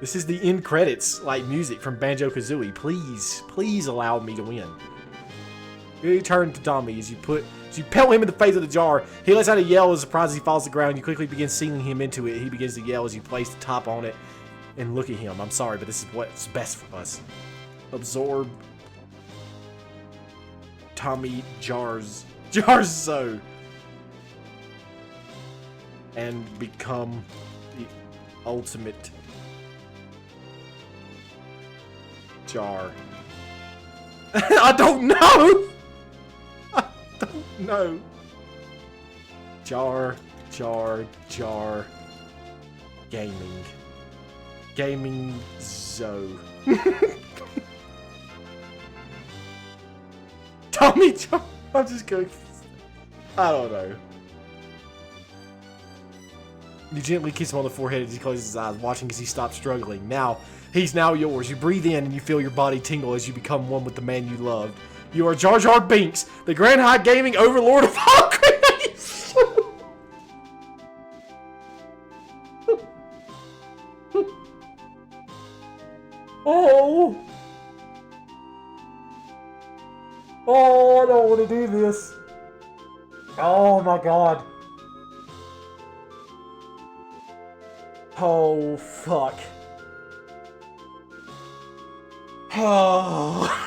This is the end credits, like music from Banjo-Kazooie. Please allow me to win. You turn to Tommy as you pelt him in the face of the jar. He lets out a yell as surprised as he falls to the ground. You quickly begin sealing him into it. He begins to yell as you place the top on it and look at him. I'm sorry, but this is what's best for us. Absorb Tommy Jarzo and become the ultimate jar. I don't know. I don't know. Jar. Gaming Zo. Tommy Jar. I'm just going. I don't know. You gently kiss him on the forehead as he closes his eyes, watching as he stops struggling. He's now yours. You breathe in and you feel your body tingle as you become one with the man you loved. You are Jar Jar Binks, the Grand High Gaming Overlord of all creation. Oh, I don't want to do this. Oh my god. Oh, fuck. Oh.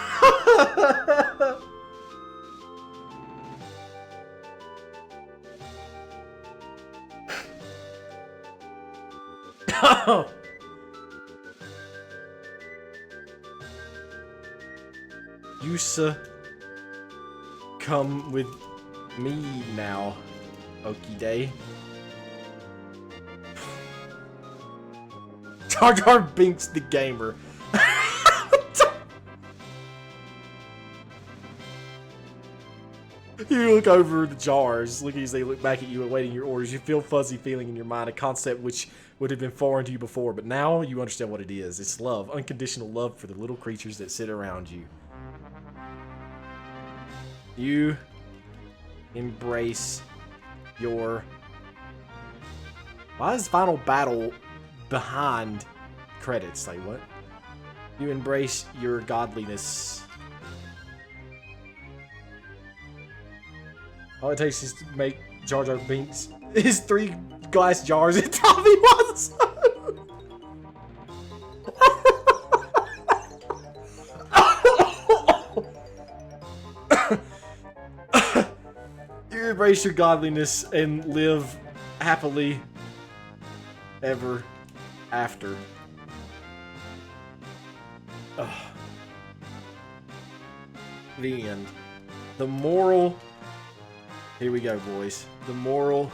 Yusa, come with me now, Okie Day. Jar Jar Binks the gamer. You look over the jars, looking as they look back at you, awaiting your orders. You feel fuzzy feeling in your mind, a concept which would have been foreign to you before, but now you understand what it is. It's love, unconditional love for the little creatures that sit around you. You embrace your... Why is Final Battle behind credits? Like, what? You embrace your godliness. All it takes is to make Jar Jar Binks his 3 glass jars and Tommy was. You embrace your godliness and live happily ever after. The end. The moral... Here we go, boys. The moral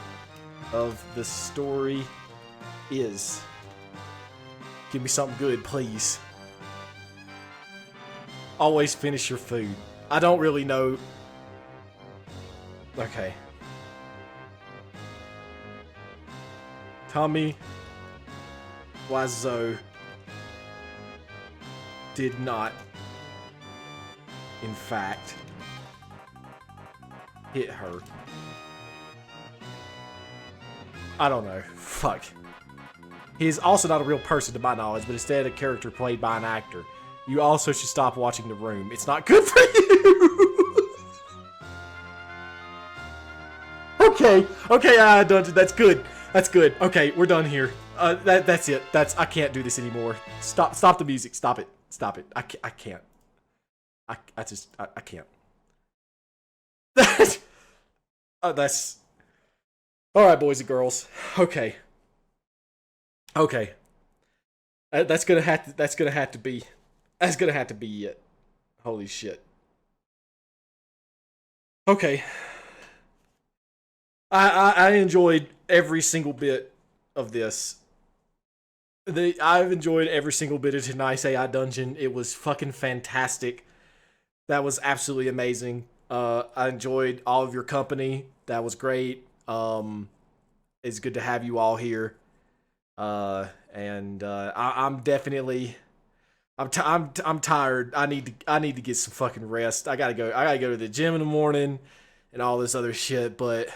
of the story is... Give me something good, please. Always finish your food. I don't really know... Okay. Tommy Wiseau did not, in fact, hit her. I don't know. Fuck. He is also not a real person to my knowledge, but instead a character played by an actor. You also should stop watching The Room. It's not good for you! Okay, Dungeon, that's good. That's good. Okay, we're done here. That's it. I can't do this anymore. Stop the music. Stop it. I can't. I can't. That's All right, boys and girls. Okay, okay. That's gonna have to. That's gonna have to be. That's gonna have to be it. Holy shit. Okay. I enjoyed every single bit of this. I've enjoyed every single bit of tonight's AI dungeon. It was fucking fantastic. That was absolutely amazing. I enjoyed all of your company. That was great. It's good to have you all here. And I'm definitely I'm tired. I need to get some fucking rest. I gotta go. I gotta go to the gym in the morning and all this other shit. But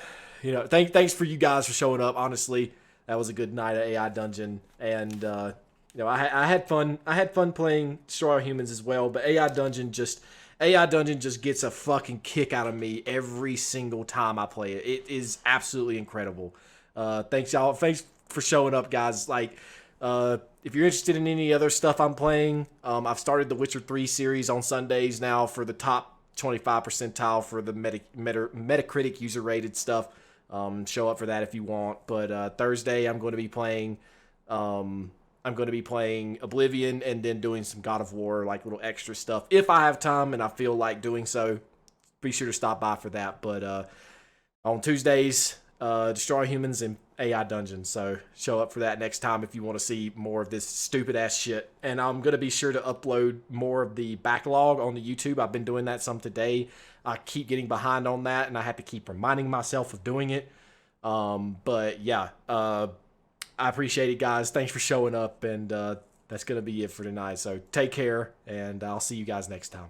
thanks for you guys for showing up. Honestly, that was a good night at AI Dungeon, and I had fun. I had fun playing Destroy All Humans as well. But AI Dungeon just gets a fucking kick out of me every single time I play it. It is absolutely incredible. Thanks y'all. Thanks for showing up, guys. If you're interested in any other stuff I'm playing, I've started the Witcher 3 series on Sundays now for the top 25 percentile for the Metacritic user rated stuff. Show up for that if you want. But Thursday I'm going to be playing. I'm going to be playing Oblivion and then doing some God of War, like little extra stuff. If I have time and I feel like doing so, be sure to stop by for that. But on Tuesdays, Destroy Humans and AI Dungeons. So show up for that next time if you want to see more of this stupid ass shit. And I'm going to be sure to upload more of the backlog on the YouTube. I've been doing that some today. I keep getting behind on that, and I have to keep reminding myself of doing it. But yeah, I appreciate it, guys. Thanks for showing up, and that's going to be it for tonight. So take care, and I'll see you guys next time.